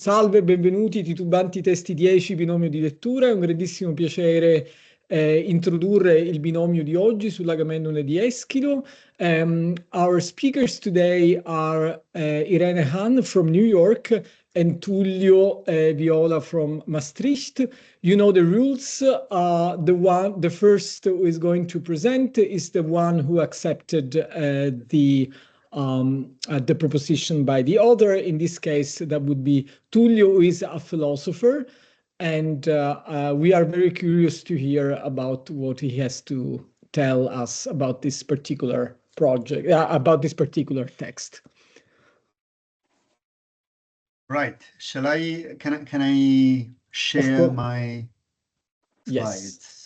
Salve, benvenuti, titubanti testi 10, binomio di lettura. È un grandissimo piacere introdurre il binomio di oggi sull'Agamennone di Eschilo. Our speakers today are Irene Hahn from New York and Tullio Viola from Maastricht. You know the rules. The first who is going to present is the one who accepted the proposition by the author. In this case, that would be Tullio, who is a philosopher, and we are very curious to hear about what he has to tell us about this particular project, about this particular text. Right. Can I share my slides? Yes.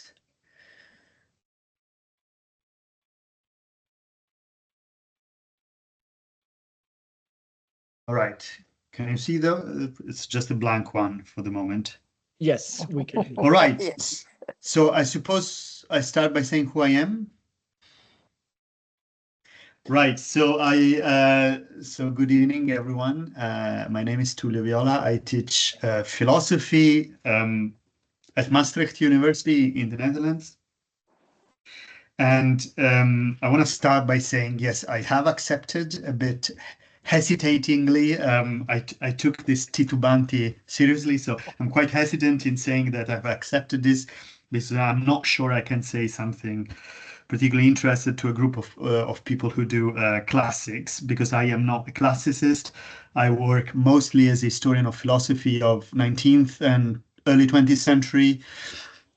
All right. Can you see though? It's just a blank one for the moment. Yes, we can. All right. Yes. So I suppose I start by saying who I am. Right. So good evening, everyone. My name is Tullio Viola. I teach philosophy at Maastricht University in the Netherlands. And I want to start by saying, yes, I have accepted a bit hesitatingly. I took this TITUBANTI seriously, so I'm quite hesitant in saying that I've accepted this because I'm not sure I can say something particularly interested to a group of people who do classics, because I am not a classicist. I work mostly as a historian of philosophy of 19th and early 20th century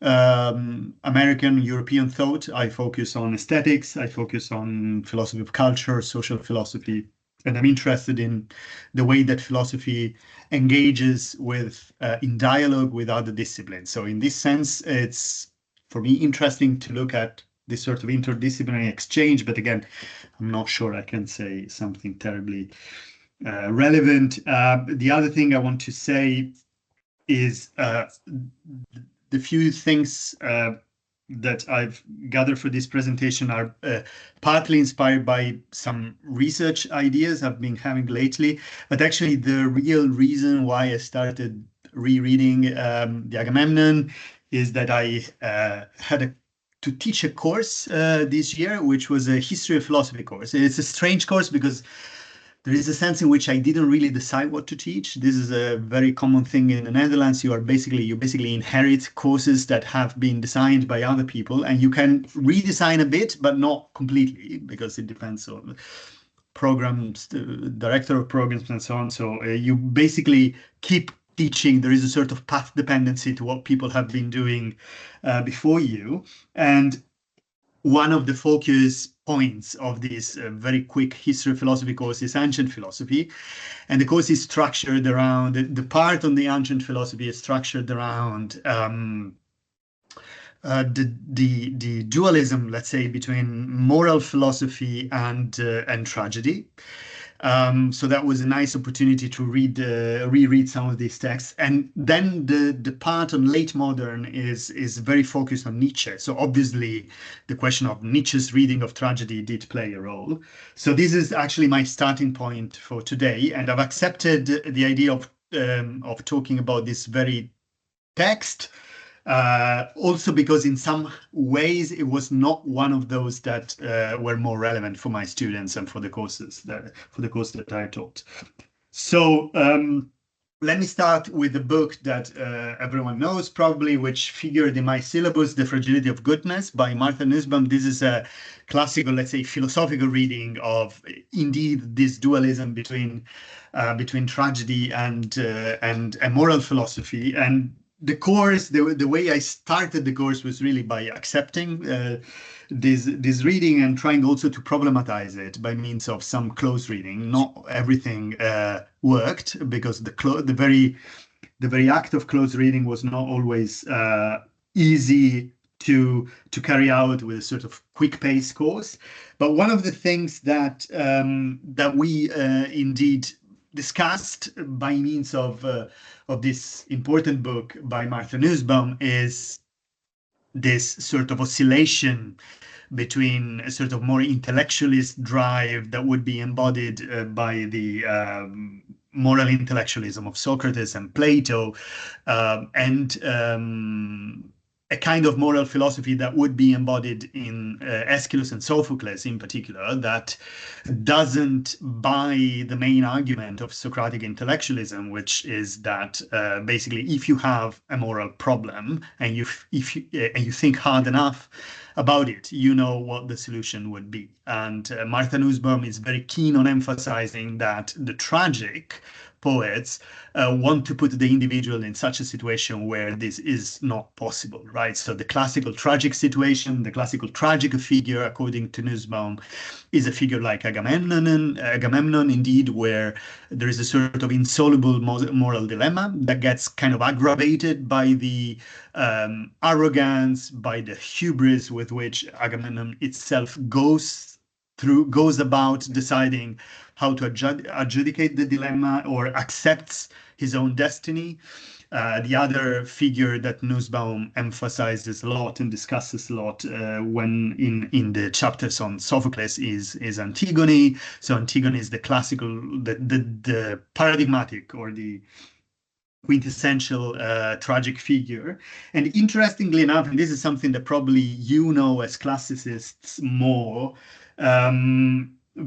American, European thought. I focus on aesthetics. I focus on philosophy of culture, social philosophy, and I'm interested in the way that philosophy engages with in dialogue with other disciplines. So in this sense, it's for me interesting to look at this sort of interdisciplinary exchange. But again, I'm not sure I can say something terribly relevant. The other thing I want to say is the few things that I've gathered for this presentation are partly inspired by some research ideas I've been having lately, but actually the real reason why I started rereading the Agamemnon is that I had to teach a course this year, which was a history of philosophy course. It's a strange course because there is a sense in which I didn't really decide what to teach. This is a very common thing in the Netherlands. You basically inherit courses that have been designed by other people, and you can redesign a bit, but not completely, because it depends on programs, the director of programs, and so on. So you basically keep teaching. There is a sort of path dependency to what people have been doing before you. And one of the focus points of this very quick history of philosophy course is ancient philosophy. And the course is structured around, the part on the ancient philosophy is structured around the dualism, let's say, between moral philosophy and tragedy. So that was a nice opportunity to reread some of these texts. And then the part on late modern is very focused on Nietzsche. So obviously the question of Nietzsche's reading of tragedy did play a role. So this is actually my starting point for today. And I've accepted the idea of talking about this very text, also because in some ways it was not one of those that were more relevant for my students and for the course that I taught. So let me start with the book that everyone knows probably, which figured in my syllabus, The Fragility of Goodness by Martha Nussbaum. This is a classical, let's say, philosophical reading of indeed this dualism between tragedy and moral philosophy. And the course, the way I started the course was really by accepting this reading and trying also to problematize it by means of some close reading. Not everything worked, because the very act of close reading was not always easy to carry out with a sort of quick pace course. But one of the things that we indeed discussed by means of this important book by Martha Nussbaum is this sort of oscillation between a sort of more intellectualist drive that would be embodied by the moral intellectualism of Socrates and Plato, and a kind of moral philosophy that would be embodied in Aeschylus and Sophocles in particular, that doesn't buy the main argument of Socratic intellectualism, which is that basically if you have a moral problem and you think hard enough about it, you know what the solution would be. And Martha Nussbaum is very keen on emphasizing that the tragic poets want to put the individual in such a situation where this is not possible, right? So the classical tragic situation, the classical tragic figure, according to Nussbaum, is a figure like Agamemnon, indeed, where there is a sort of insoluble moral dilemma that gets kind of aggravated by the arrogance, by the hubris with which Agamemnon itself goes about deciding how to adjudicate the dilemma or accepts his own destiny. The other figure that Nussbaum emphasizes a lot and discusses a lot when in the chapters on Sophocles is Antigone. So Antigone is the classical, the paradigmatic or the quintessential tragic figure. And interestingly enough, and this is something that probably you know as classicists more,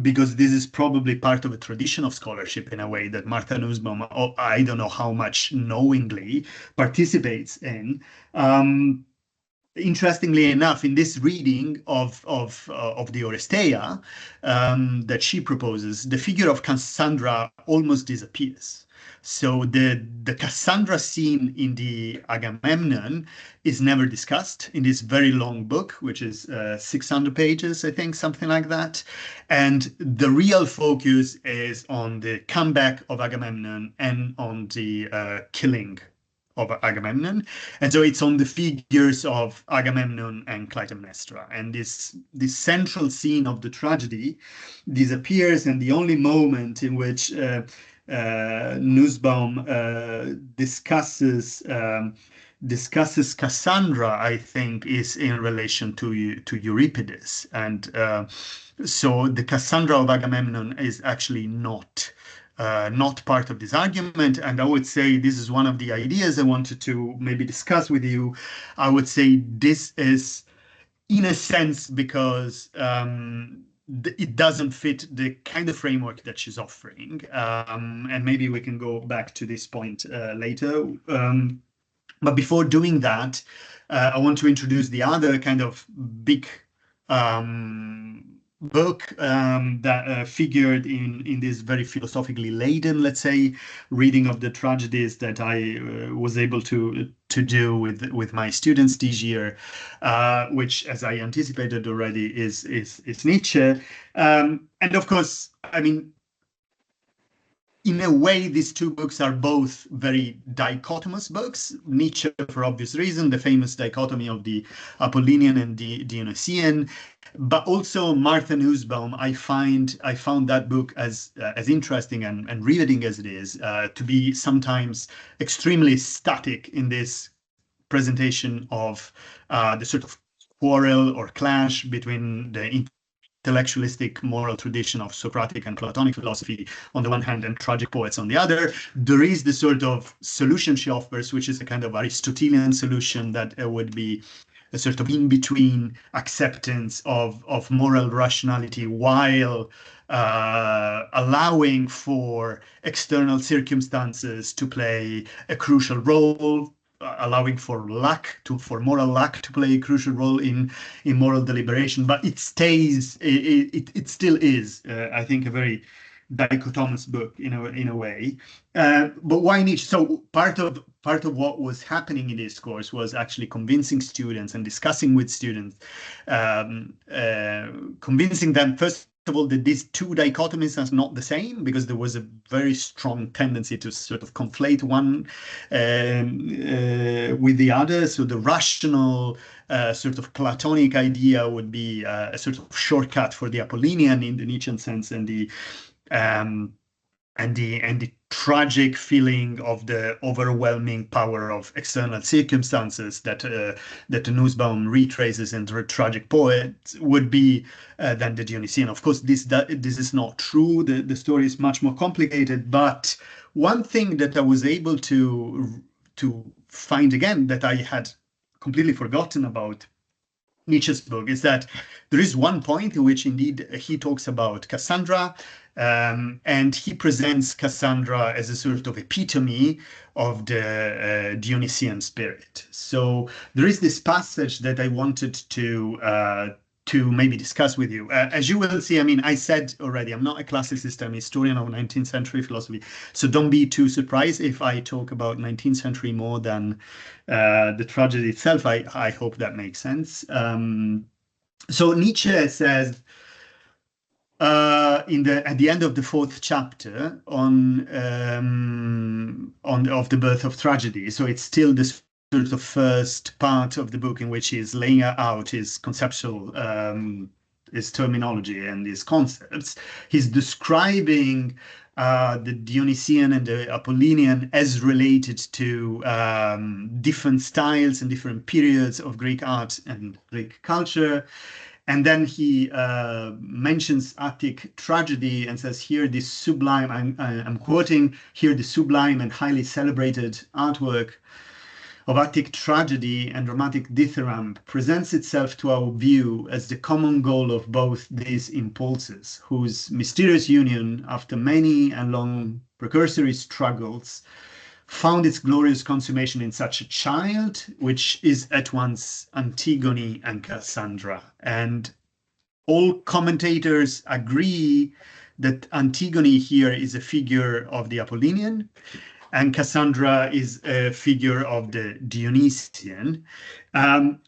because this is probably part of a tradition of scholarship in a way that Martha Nussbaum, I don't know how much knowingly, participates in. Interestingly enough, in this reading of the Oresteia that she proposes, the figure of Cassandra almost disappears. So the Cassandra scene in the Agamemnon is never discussed in this very long book, which is 600 pages, I think, something like that. And the real focus is on the comeback of Agamemnon and on the killing of Agamemnon. And so it's on the figures of Agamemnon and Clytemnestra. And this central scene of the tragedy disappears, and the only moment in which Nussbaum discusses Cassandra, I think, is in relation to Euripides. And so the Cassandra of Agamemnon is actually not part of this argument. And I would say this is one of the ideas I wanted to maybe discuss with you. I would say this is, in a sense, because it doesn't fit the kind of framework that she's offering. And maybe we can go back to this point later. But before doing that, I want to introduce the other kind of big book that figured in this very philosophically laden, let's say, reading of the tragedies that I was able to do with my students this year, which, as I anticipated already, is Nietzsche. And of course, I mean, in a way, these two books are both very dichotomous books. Nietzsche, for obvious reason, the famous dichotomy of the Apollinian and the Dionysian, but also Martha Nussbaum. I found that book as interesting and riveting as it is, to be sometimes extremely static in this presentation of the sort of quarrel or clash between the intellectualistic moral tradition of Socratic and Platonic philosophy on the one hand and tragic poets on the other. There is the sort of solution she offers, which is a kind of Aristotelian solution that would be a sort of in-between acceptance of moral rationality while allowing for external circumstances to play a crucial role, allowing for moral luck to play a crucial role in moral deliberation. But it stays, it still is, I think, a very dichotomous book in a way. But why Nietzsche? So part of what was happening in this course was actually convincing students and discussing with students, convincing them, first of all, that these two dichotomies are not the same, because there was a very strong tendency to sort of conflate one with the other. So the rational sort of Platonic idea would be a sort of shortcut for the Apollinian in the Nietzschean sense, and the the tragic feeling of the overwhelming power of external circumstances that that Nussbaum retraces in the tragic poet would be than the Dionysian. Of course, this is not true. The story is much more complicated. But one thing that I was able to find again that I had completely forgotten about Nietzsche's book is that there is one point in which indeed he talks about Cassandra, and he presents Cassandra as a sort of epitome of the Dionysian spirit. So there is this passage that I wanted to maybe discuss with you. As you will see, I mean, I said already, I'm not a classicist, I'm a historian of 19th century philosophy. So don't be too surprised if I talk about 19th century more than the tragedy itself. I hope that makes sense. So Nietzsche says at the end of the fourth chapter on of the birth of tragedy. So it's still this sort of first part of the book in which he's laying out his conceptual his terminology and his concepts. He's describing the Dionysian and the Apollinian as related to different styles and different periods of Greek art and Greek culture. And then he mentions Attic tragedy and says, here this sublime, I'm quoting, here the sublime and highly celebrated artwork of Attic tragedy and dramatic dithyramb presents itself to our view as the common goal of both these impulses, whose mysterious union, after many and long precursory struggles, found its glorious consummation in such a child, which is at once Antigone and Cassandra. And all commentators agree that Antigone here is a figure of the Apollinian, and Cassandra is a figure of the Dionysian.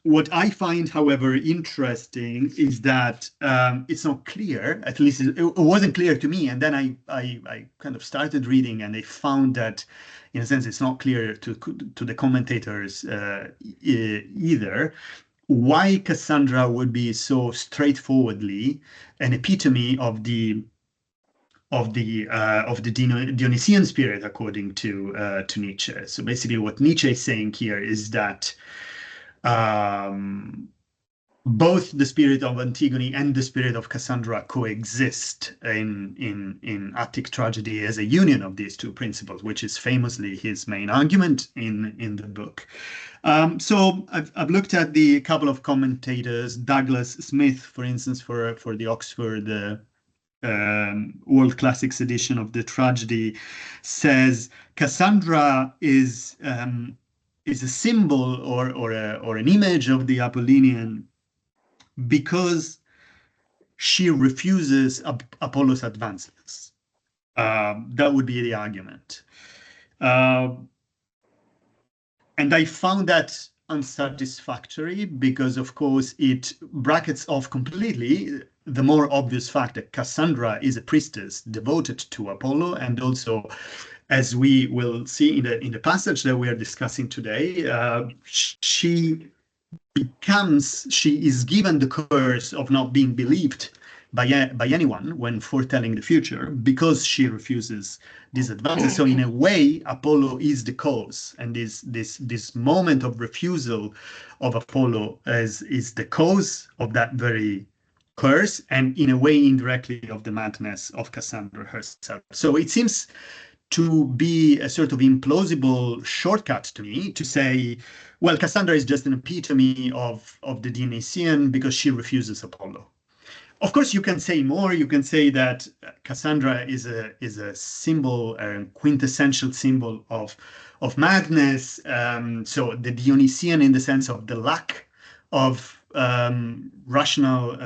What I find, however, interesting is that it's not clear, at least it wasn't clear to me. And then I kind of started reading and I found that, in a sense, it's not clear to the commentators either, why Cassandra would be so straightforwardly an epitome of the Dionysian spirit, according to Nietzsche. So basically, what Nietzsche is saying here is that both the spirit of Antigone and the spirit of Cassandra coexist in Attic tragedy as a union of these two principles, which is famously his main argument in the book. So I've looked at the couple of commentators, Douglas Smith, for instance, for the Oxford World Classics edition of the tragedy, says Cassandra is a symbol or an image of the Apollinian because she refuses Apollo's advances. That would be the argument. And I found that unsatisfactory because, of course, it brackets off completely the more obvious fact that Cassandra is a priestess devoted to Apollo, and also, as we will see in the passage that we are discussing today, she is given the curse of not being believed by anyone when foretelling the future because she refuses these advances. So in a way, Apollo is the cause, and this moment of refusal of Apollo is the cause of that very curse, and in a way indirectly of the madness of Cassandra herself. So it seems to be a sort of implausible shortcut to me to say, well, Cassandra is just an epitome of the Dionysian because she refuses Apollo. Of course, you can say more. You can say that Cassandra is a symbol, a quintessential symbol of madness. So the Dionysian, in the sense of the lack of rational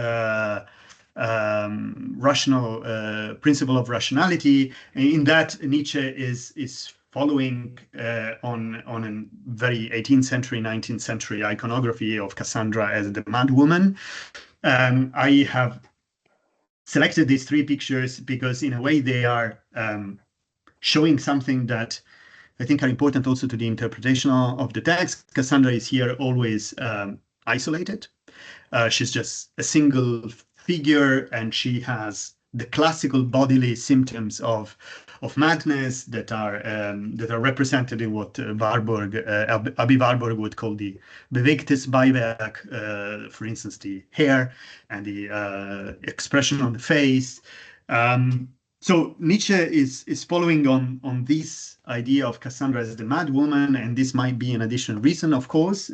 principle of rationality. In that, Nietzsche is following on a very 18th century, 19th century iconography of Cassandra as the mad woman. I have selected these three pictures because, in a way, they are showing something that I think are important also to the interpretation of the text. Cassandra is here always isolated. She's just a single figure, and she has the classical bodily symptoms of madness that are represented in what Abi Warburg would call the bewegtes Beiwerk, for instance, the hair and the expression on the face. So Nietzsche is following on this idea of Cassandra as the mad woman, and this might be an additional reason, of course.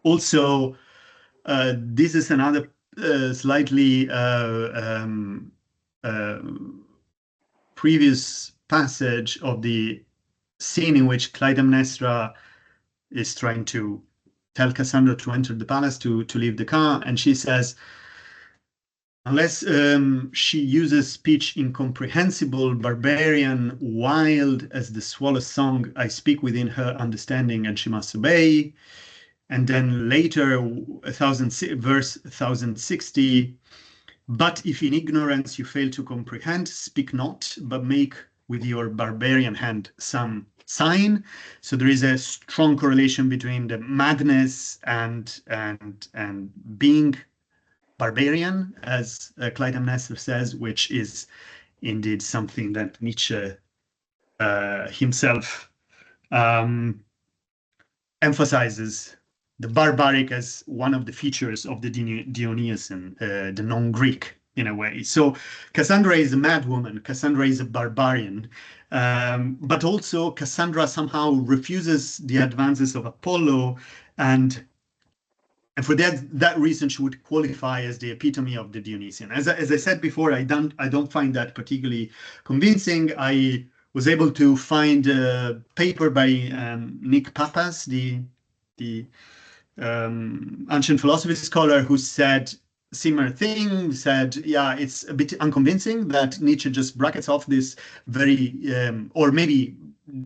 Also, this is another slightly previous passage of the scene in which Clytemnestra is trying to tell Cassandra to enter the palace, to leave the car, and she says, unless she uses speech incomprehensible, barbarian, wild as the swallow's song, I speak within her understanding, and she must obey. And then later, verse 1060, but if in ignorance you fail to comprehend, speak not, but make with your barbarian hand some sign. So there is a strong correlation between the madness and being barbarian, as Clytemnestra says, which is indeed something that Nietzsche himself emphasizes, the barbaric as one of the features of the Dionysian, the non-Greek in a way. So Cassandra is a mad woman, Cassandra is a barbarian, but also Cassandra somehow refuses the advances of Apollo, and for that reason, she would qualify as the epitome of the Dionysian. As I said before, I don't find that particularly convincing. I was able to find a paper by Nick Pappas, the ancient philosophy scholar, who said similar thing, said, yeah, it's a bit unconvincing that Nietzsche just brackets off this very, or maybe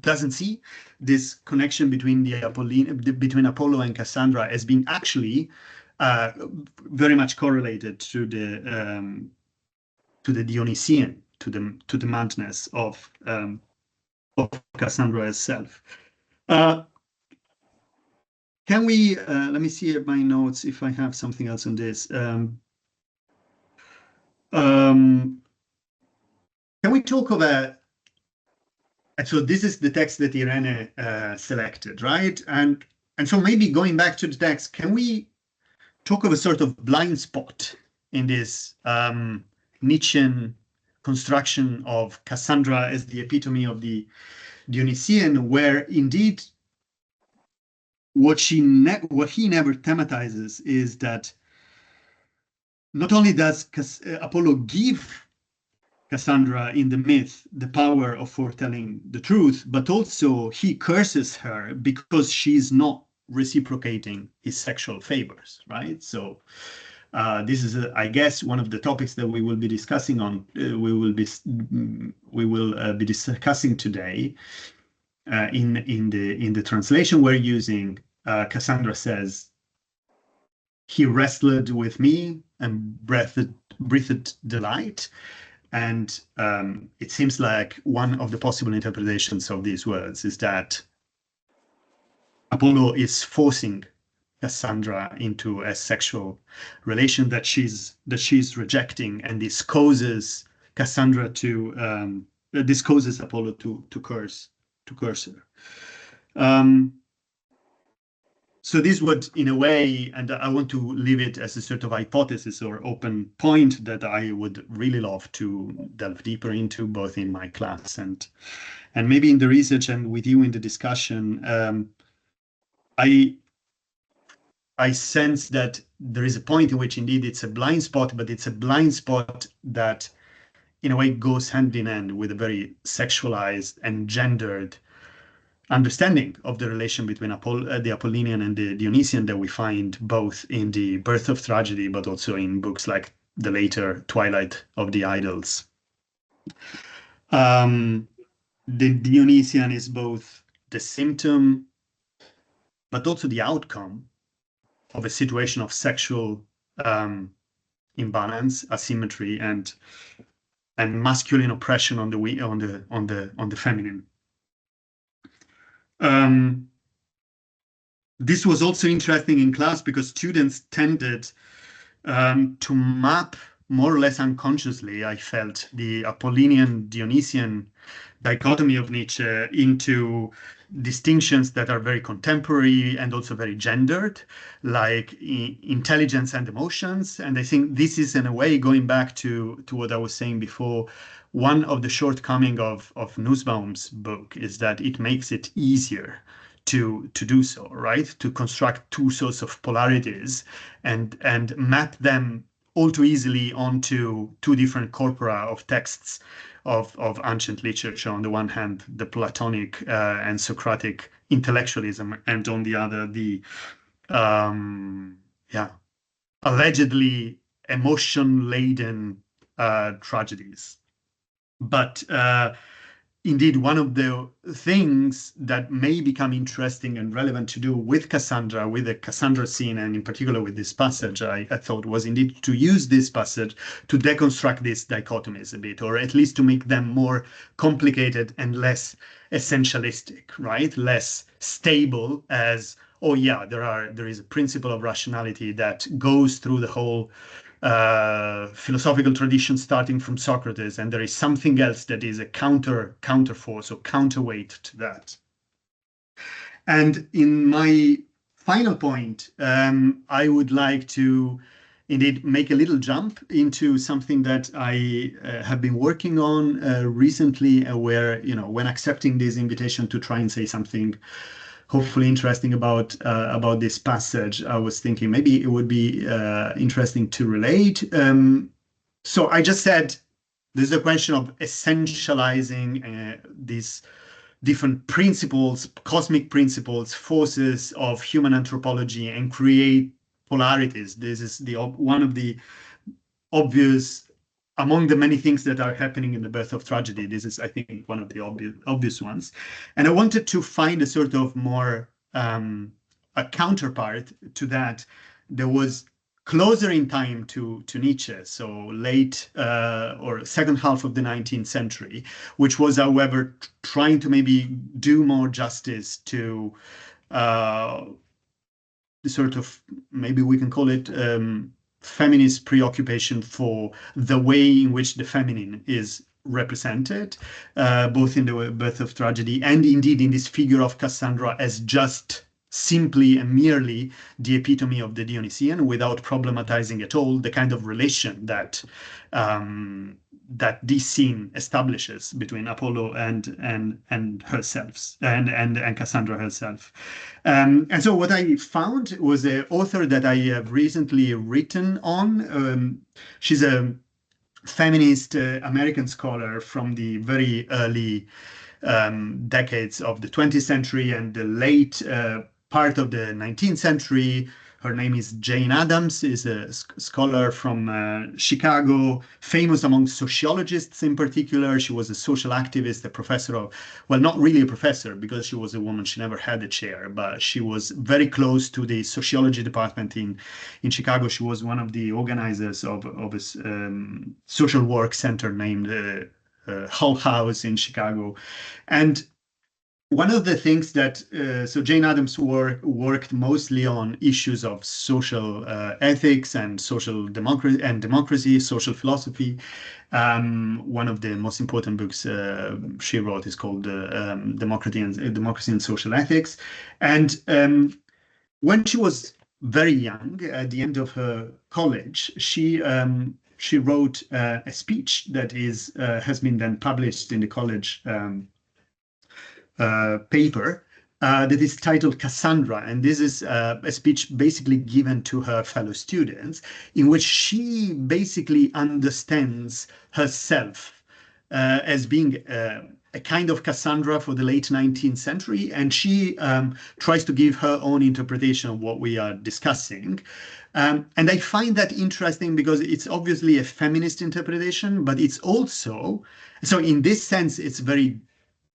doesn't see this connection between between Apollo and Cassandra as being actually very much correlated to the Dionysian, to the madness of Cassandra herself. Can we, let me see my notes if I have something else on this. Can we talk about, so this is the text that Irene selected, right? And so maybe going back to the text, can we talk of a sort of blind spot in this Nietzschean construction of Cassandra as the epitome of the Dionysian, where indeed what he never thematizes is that not only does Apollo give Cassandra in the myth the power of foretelling the truth, but also he curses her because she's not reciprocating his sexual favors, right? So this is, I guess, one of the topics that we will be discussing on. We will be discussing today. In the translation we're using, Cassandra says, "He wrestled with me and breathed delight." And it seems like one of the possible interpretations of these words is that Apollo is forcing Cassandra into a sexual relation that she's rejecting, and this causes Cassandra to this causes Apollo to curse her. So this would, in a way, and I want to leave it as a sort of hypothesis or open point that I would really love to delve deeper into, both in my class and maybe in the research and with you in the discussion. I sense that there is a point in which indeed it's a blind spot, but it's a blind spot that in a way goes hand in hand with a very sexualized and gendered understanding of the relation between the Apollinian and the Dionysian that we find both in the Birth of Tragedy, but also in books like the later Twilight of the Idols. The Dionysian is both the symptom, but also the outcome of a situation of sexual imbalance, asymmetry, and masculine oppression on the feminine. This was also interesting in class because students tended to map more or less unconsciously, I felt the Apollinian-Dionysian dichotomy of Nietzsche into distinctions that are very contemporary and also very gendered, like intelligence and emotions. And I think this is, in a way, going back to what I was saying before, one of the shortcomings of Nussbaum's book is that it makes it easier to do so, right? To construct two sorts of polarities and map them all too easily onto two different corpora of texts of ancient literature. On the one hand, the Platonic and Socratic intellectualism, and on the other, the yeah, allegedly emotion-laden tragedies. But indeed, one of the things that may become interesting and relevant to do with Cassandra, with the Cassandra scene, and in particular with this passage, I thought was indeed to use this passage to deconstruct these dichotomies a bit, or at least to make them more complicated and less essentialistic, right? Less stable as, oh yeah, there is a principle of rationality that goes through the whole philosophical tradition starting from Socrates, and there is something else that is a counter force or counterweight to that. And in my final point, I would like to indeed make a little jump into something that I have been working on recently, where, when accepting this invitation to try and say something hopefully interesting about this passage, I was thinking maybe it would be interesting to relate. So I just said there's a question of essentializing these different principles, cosmic principles, forces of human anthropology, and create polarities. This is one of the obvious, among the many things that are happening in the birth of tragedy. This is, I think, one of the obvious ones. And I wanted to find a sort of more a counterpart to that was closer in time to Nietzsche, so late or second half of the 19th century, which was, however, trying to maybe do more justice to the sort of, maybe we can call it feminist preoccupation for the way in which the feminine is represented, both in the birth of tragedy and indeed in this figure of Cassandra as just simply and merely the epitome of the Dionysian, without problematizing at all the kind of relation that that this scene establishes between Apollo and herself and Cassandra herself. And so what I found was an author that I have recently written on. She's a feminist American scholar from the very early decades of the 20th century and the late part of the 19th century. Her name is Jane Addams, is a scholar from Chicago, famous among sociologists in particular. She was a social activist, a professor of, well, not really a professor because she was a woman, she never had a chair, but she was very close to the sociology department in Chicago. She was one of the organizers of a social work center named Hull House in Chicago. And one of the things that, so Jane Addams worked mostly on issues of social ethics and social democracy, social philosophy. One of the most important books she wrote is called Democracy and Social Ethics. And when she was very young, at the end of her college, she wrote a speech that has been then published in the college paper that is titled Cassandra. And this is a speech basically given to her fellow students, in which she basically understands herself as being a kind of Cassandra for the late 19th century. And she tries to give her own interpretation of what we are discussing. And I find that interesting because it's obviously a feminist interpretation, but it's also, so in this sense, it's very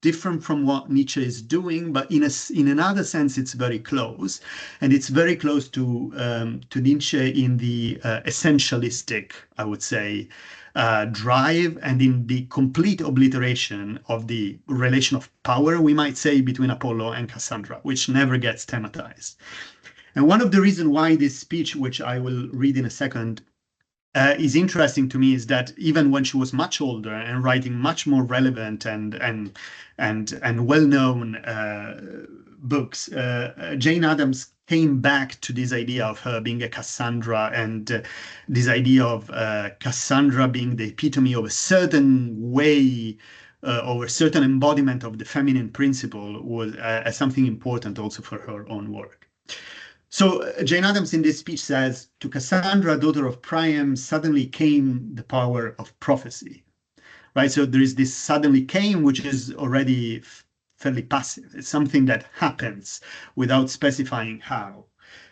different from what Nietzsche is doing, but in another sense, it's very close, and it's very close to Nietzsche in the essentialistic, I would say, drive, and in the complete obliteration of the relation of power, we might say, between Apollo and Cassandra, which never gets thematized. And one of the reasons why this speech, which I will read in a second, is interesting to me is that even when she was much older and writing much more relevant and well-known books, Jane Addams came back to this idea of her being a Cassandra, and this idea of Cassandra being the epitome of a certain way or a certain embodiment of the feminine principle was something important also for her own work. So Jane Addams in this speech says, to Cassandra, daughter of Priam, suddenly came the power of prophecy, right? So there is this suddenly came, which is already fairly passive. It's something that happens without specifying how.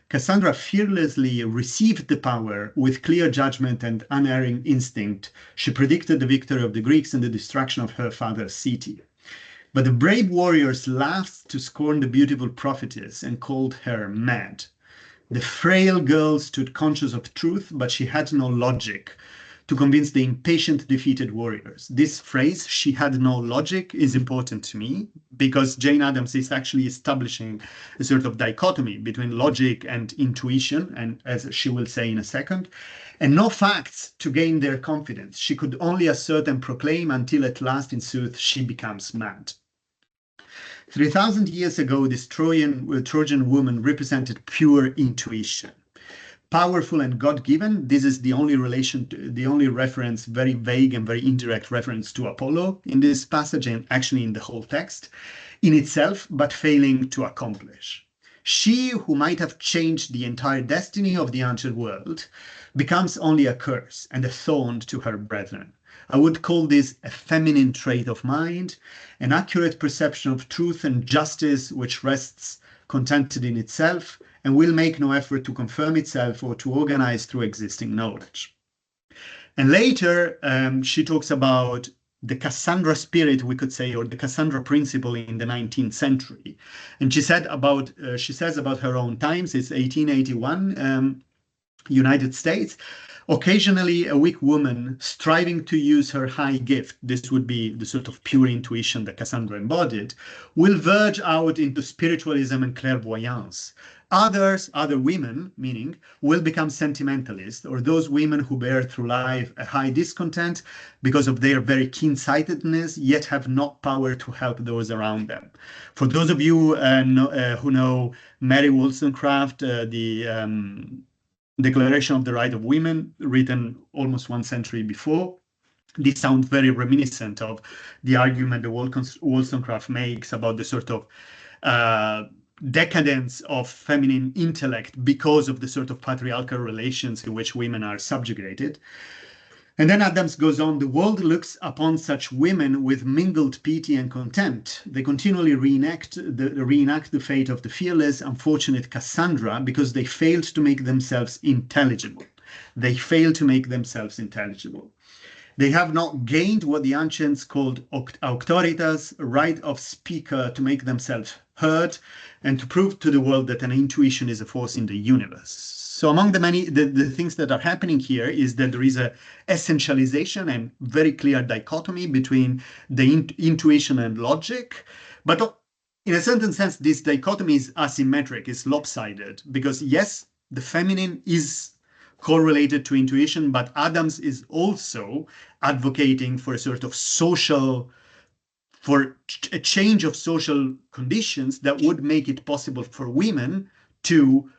Cassandra fearlessly received the power with clear judgment and unerring instinct. She predicted the victory of the Greeks and the destruction of her father's city. But the brave warriors laughed to scorn the beautiful prophetess and called her mad. The frail girl stood conscious of truth, but she had no logic to convince the impatient, defeated warriors. This phrase, she had no logic, is important to me because Jane Addams is actually establishing a sort of dichotomy between logic and intuition, and as she will say in a second, and no facts to gain their confidence. She could only assert and proclaim until at last, in sooth, she becomes mad. 3,000 years ago, this Trojan woman represented pure intuition. Powerful and God-given, this is the only reference, very vague and very indirect reference to Apollo in this passage and actually in the whole text in itself, but failing to accomplish. She who might have changed the entire destiny of the ancient world becomes only a curse and a thorn to her brethren. I would call this a feminine trait of mind, an accurate perception of truth and justice which rests contented in itself and will make no effort to confirm itself or to organize through existing knowledge. And later, she talks about the Cassandra spirit, we could say, or the Cassandra principle in the 19th century. And she says about her own times, it's 1881, United States. Occasionally, a weak woman striving to use her high gift, this would be the sort of pure intuition that Cassandra embodied, will verge out into spiritualism and clairvoyance. Other women, meaning, will become sentimentalists, or those women who bear through life a high discontent because of their very keen-sightedness, yet have not power to help those around them. For those of you who know Mary Wollstonecraft, the Declaration of the Right of Women, written almost 1 century before. This sounds very reminiscent of the argument that Wollstonecraft makes about the sort of decadence of feminine intellect because of the sort of patriarchal relations in which women are subjugated. And then Addams goes on, the world looks upon such women with mingled pity and contempt. They continually reenact the fate of the fearless, unfortunate Cassandra because they failed to make themselves intelligible. They fail to make themselves intelligible. They have not gained what the ancients called auctoritas, right of speaker, to make themselves heard and to prove to the world that an intuition is a force in the universe. So among the things that are happening here is that there is a essentialization and very clear dichotomy between the intuition and logic. But in a certain sense, this dichotomy is asymmetric, is lopsided, because yes, the feminine is correlated to intuition, but Addams is also advocating for a sort of for a change of social conditions that would make it possible for women to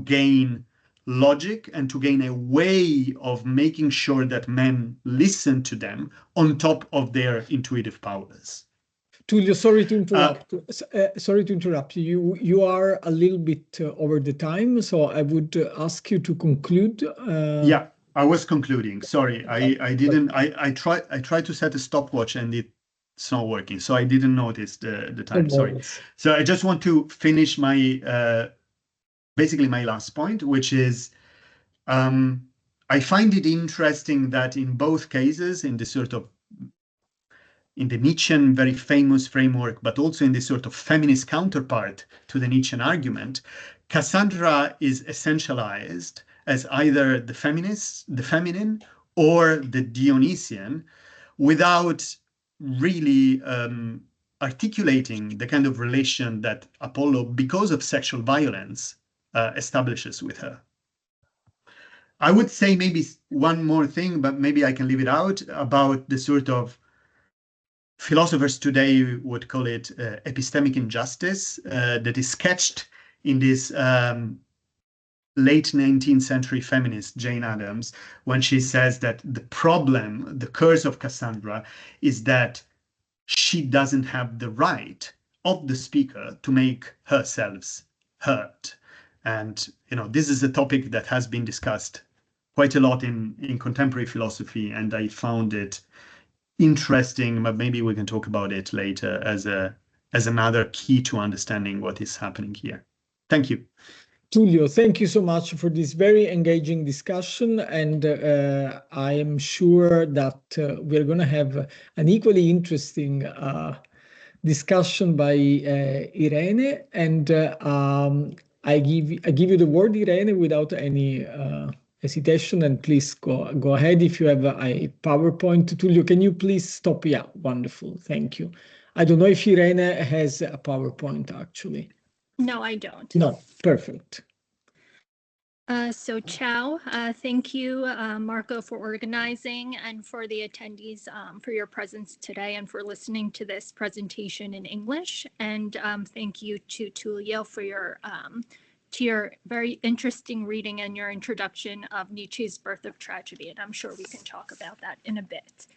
gain logic and to gain a way of making sure that men listen to them on top of their intuitive powers. Tullio, sorry to interrupt. Sorry to interrupt you. You are a little bit over the time, so I would ask you to conclude. Yeah, I was concluding. Sorry, I didn't. I tried to set a stopwatch and it's not working, so I didn't notice the time. Sorry. So I just want to finish my basically my last point, which is I find it interesting that in both cases, in the Nietzschean very famous framework, but also in this sort of feminist counterpart to the Nietzschean argument, Cassandra is essentialized as either the feminine, or the Dionysian, without really articulating the kind of relation that Apollo, because of sexual violence, establishes with her. I would say maybe one more thing, but maybe I can leave it out, about the sort of philosophers today would call it epistemic injustice that is sketched in this late 19th century feminist Jane Addams, when she says that the problem, the curse of Cassandra, is that she doesn't have the right of the speaker to make herself heard. And this is a topic that has been discussed quite a lot in contemporary philosophy, and I found it interesting, but maybe we can talk about it later as another key to understanding what is happening here. Thank you. Tullio, thank you so much for this very engaging discussion, and I am sure that we're going to have an equally interesting discussion by Irene, and I give you the word, Irene, without any hesitation, and please go ahead if you have a PowerPoint. Tullio, can you please stop? Yeah, wonderful, thank you. I don't know if Irene has a PowerPoint actually. No, I don't. No, perfect. So ciao, thank you, Marco, for organizing, and for the attendees for your presence today and for listening to this presentation in English. And thank you to Tullio for your very interesting reading and your introduction of Nietzsche's Birth of Tragedy. And I'm sure we can talk about that in a bit.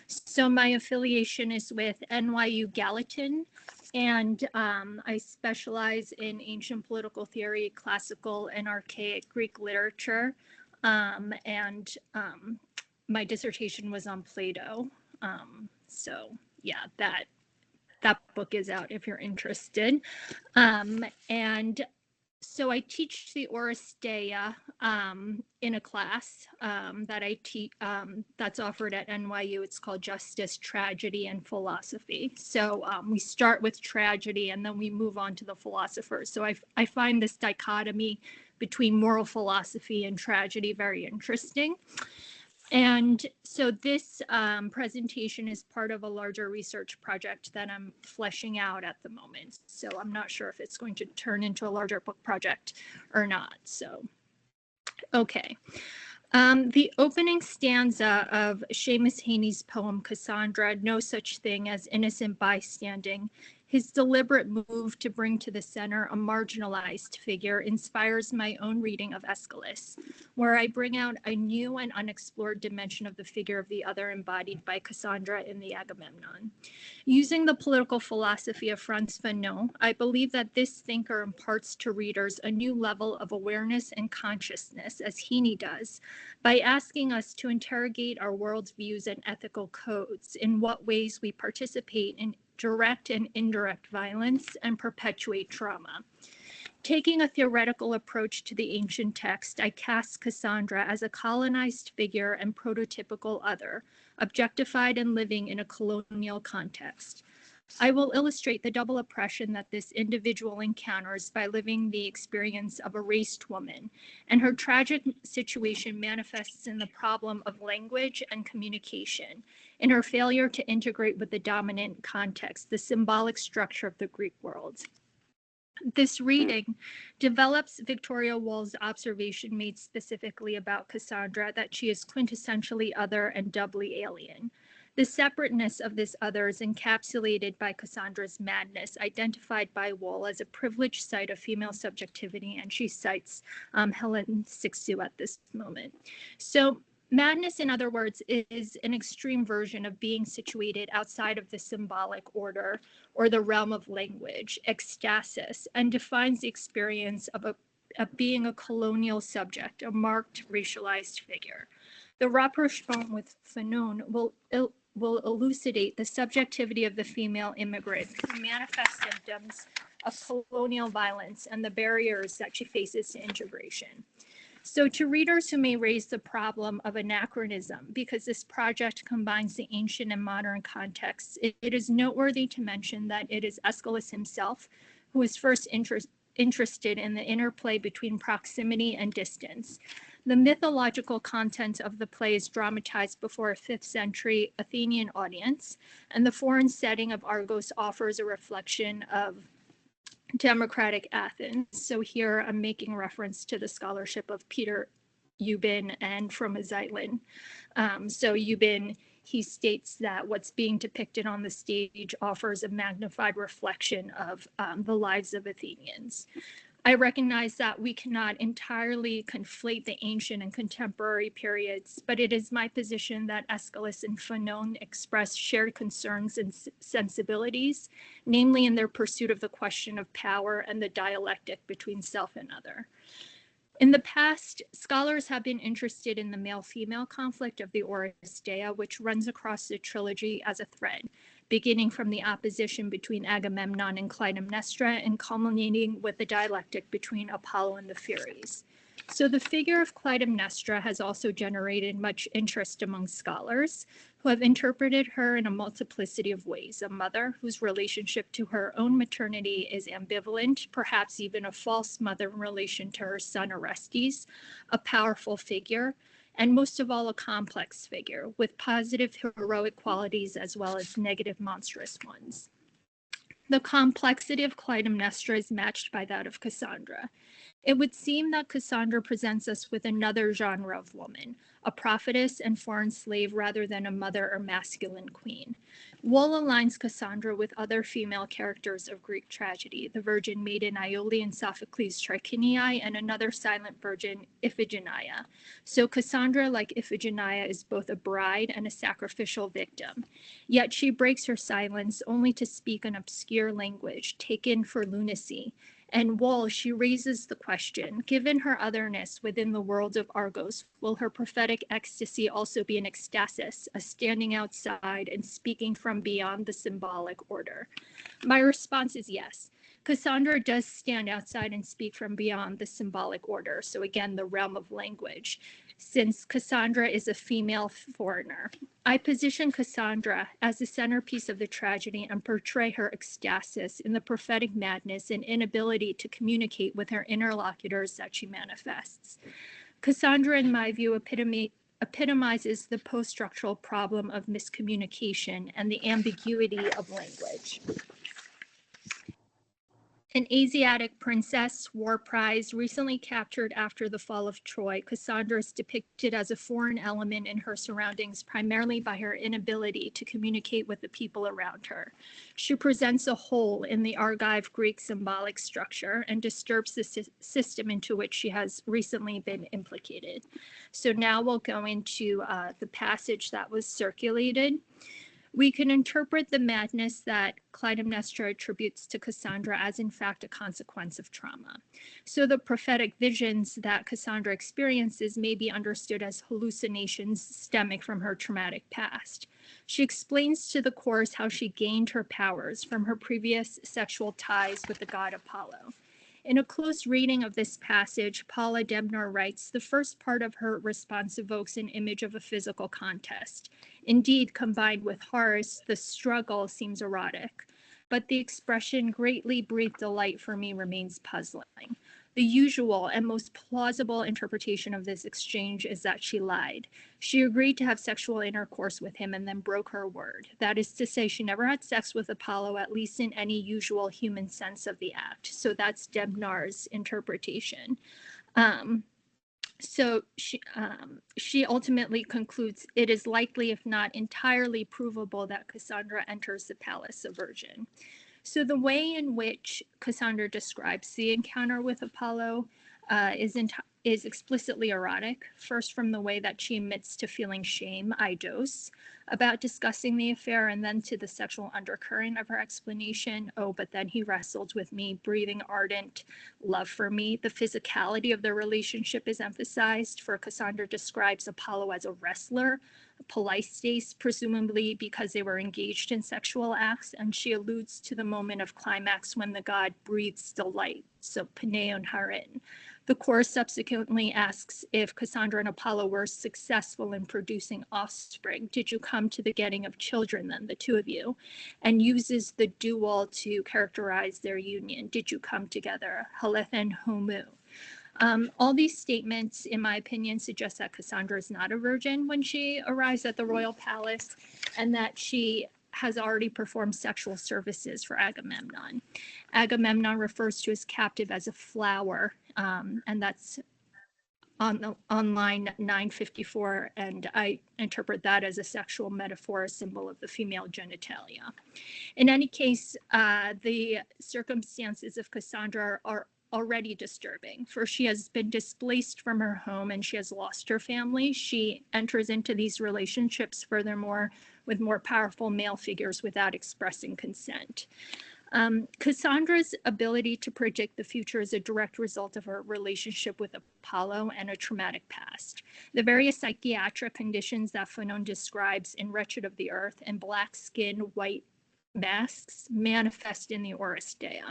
So my affiliation is with NYU Gallatin, and I specialize in ancient political theory, classical and archaic Greek literature. And my dissertation was on Plato. So yeah, that book is out if you're interested. And so I teach the Oresteia in a class that I teach that's offered at NYU. It's called Justice, Tragedy, and Philosophy. So we start with tragedy and then we move on to the philosophers. So I find this dichotomy between moral philosophy and tragedy very interesting. And so this presentation is part of a larger research project that I'm fleshing out at the moment. So I'm not sure if it's going to turn into a larger book project or not. So, okay. The opening stanza of Seamus Heaney's poem Cassandra, No Such Thing as Innocent Bystanding, his deliberate move to bring to the center a marginalized figure, inspires my own reading of Aeschylus, where I bring out a new and unexplored dimension of the figure of the other embodied by Cassandra in the Agamemnon. Using the political philosophy of Frantz Fanon, I believe that this thinker imparts to readers a new level of awareness and consciousness, as Heaney does, by asking us to interrogate our worldviews and ethical codes, in what ways we participate in direct and indirect violence and perpetuate trauma. Taking a theoretical approach to the ancient text, I cast Cassandra as a colonized figure and prototypical other, objectified and living in a colonial context. I will illustrate the double oppression that this individual encounters by living the experience of a raced woman, and her tragic situation manifests in the problem of language and communication, in her failure to integrate with the dominant context, the symbolic structure of the Greek world. This reading develops Victoria Woolf's observation made specifically about Cassandra, that she is quintessentially other and doubly alien. The separateness of this other is encapsulated by Cassandra's madness, identified by Wool as a privileged site of female subjectivity, and she cites Helen Sixou at this moment. So madness, in other words, is an extreme version of being situated outside of the symbolic order or the realm of language, ecstasis, and defines the experience of being a colonial subject, a marked racialized figure. The rapprochement with Fanon will elucidate the subjectivity of the female immigrant who manifests symptoms of colonial violence and the barriers that she faces to integration. So to readers who may raise the problem of anachronism, because this project combines the ancient and modern contexts, it is noteworthy to mention that it is Aeschylus himself who was first interested in the interplay between proximity and distance. The mythological content of the play is dramatized before a 5th century Athenian audience, and the foreign setting of Argos offers a reflection of democratic Athens. So here I'm making reference to the scholarship of Peter Eubin and from a Xylan. So Eubin, he states that what's being depicted on the stage offers a magnified reflection of the lives of Athenians. I recognize that we cannot entirely conflate the ancient and contemporary periods, but it is my position that Aeschylus and Phanon express shared concerns and sensibilities, namely in their pursuit of the question of power and the dialectic between self and other. In the past, scholars have been interested in the male-female conflict of the Oresteia, which runs across the trilogy as a thread, beginning from the opposition between Agamemnon and Clytemnestra and culminating with the dialectic between Apollo and the Furies. So the figure of Clytemnestra has also generated much interest among scholars who have interpreted her in a multiplicity of ways. A mother whose relationship to her own maternity is ambivalent, perhaps even a false mother in relation to her son Orestes, a powerful figure, and most of all, a complex figure with positive heroic qualities as well as negative monstrous ones. The complexity of Clytemnestra is matched by that of Cassandra. It would seem that Cassandra presents us with another genre of woman, a prophetess and foreign slave rather than a mother or masculine queen. Wool aligns Cassandra with other female characters of Greek tragedy, the virgin maiden Iole in Sophocles' Trachiniae and another silent virgin, Iphigenia. So Cassandra, like Iphigenia, is both a bride and a sacrificial victim. Yet she breaks her silence only to speak an obscure language, taken for lunacy. And Wool, she raises the question, given her otherness within the world of Argos, will her prophetic ecstasy also be an ecstasis, a standing outside and speaking from beyond the symbolic order? My response is yes. Cassandra does stand outside and speak from beyond the symbolic order. So again, the realm of language, since Cassandra is a female foreigner. I position Cassandra as the centerpiece of the tragedy and portray her ecstasis in the prophetic madness and inability to communicate with her interlocutors that she manifests. Cassandra, in my view, epitomizes the post-structural problem of miscommunication and the ambiguity of language. An Asiatic princess, war prize, recently captured after the fall of Troy, Cassandra is depicted as a foreign element in her surroundings, primarily by her inability to communicate with the people around her. She presents a hole in the Argive Greek symbolic structure and disturbs the system into which she has recently been implicated. So now we'll go into the passage that was circulated. We can interpret the madness that Clytemnestra attributes to Cassandra as in fact a consequence of trauma. So the prophetic visions that Cassandra experiences may be understood as hallucinations stemming from her traumatic past. She explains to the chorus how she gained her powers from her previous sexual ties with the god Apollo. In a close reading of this passage, Paula Debnor writes, the first part of her response evokes an image of a physical contest. Indeed, combined with Horace, the struggle seems erotic, but the expression greatly breathed delight for me remains puzzling. The usual and most plausible interpretation of this exchange is that she lied. She agreed to have sexual intercourse with him and then broke her word. That is to say, she never had sex with Apollo, at least in any usual human sense of the act. So that's Debnor's interpretation. So she ultimately concludes it is likely, if not entirely provable, that Cassandra enters the palace a virgin. So the way in which Cassandra describes the encounter with Apollo is explicitly erotic, first from the way that she admits to feeling shame, eidos, about discussing the affair, and then to the sexual undercurrent of her explanation. Oh, but then he wrestled with me, breathing ardent love for me. The physicality of their relationship is emphasized, for Cassandra describes Apollo as a wrestler, Polistes, presumably because they were engaged in sexual acts, and she alludes to the moment of climax when the god breathes delight, so Paneon Harin. The chorus subsequently asks if Cassandra and Apollo were successful in producing offspring. Did you come to the getting of children then, the two of you? And uses the dual to characterize their union. Did you come together? Halethen homu. All these statements, in my opinion, suggest that Cassandra is not a virgin when she arrives at the royal palace, and that she has already performed sexual services for Agamemnon. Agamemnon refers to his captive as a flower, and that's on line 954, and I interpret that as a sexual metaphor, a symbol of the female genitalia. In any case, the circumstances of Cassandra are already disturbing, for she has been displaced from her home and she has lost her family. She enters into these relationships, furthermore, with more powerful male figures without expressing consent. Cassandra's ability to predict the future is a direct result of her relationship with Apollo and a traumatic past. The various psychiatric conditions that Fanon describes in Wretched of the Earth and Black Skin, White Masks manifest in the Orus Dea.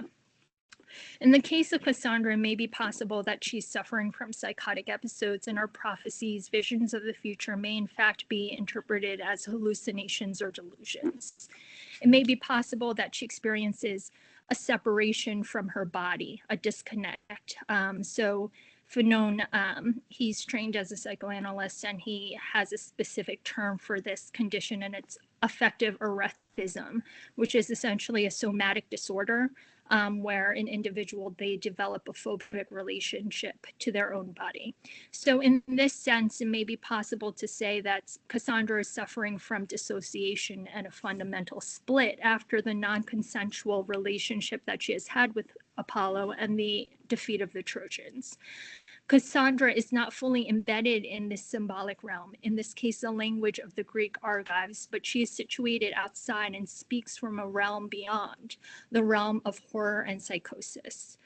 In the case of Cassandra, it may be possible that she's suffering from psychotic episodes, and her prophecies, visions of the future, may in fact be interpreted as hallucinations or delusions. It may be possible that she experiences a separation from her body, a disconnect. So Fanon, he's trained as a psychoanalyst, and he has a specific term for this condition, and it's affective erethism, which is essentially a somatic disorder where an individual, they develop a phobic relationship to their own body. So in this sense, it may be possible to say that Cassandra is suffering from dissociation and a fundamental split after the non-consensual relationship that she has had with Apollo and the defeat of the Trojans. Cassandra is not fully embedded in this symbolic realm, in this case, the language of the Greek Argives, but she is situated outside and speaks from a realm beyond, the realm of horror and psychosis.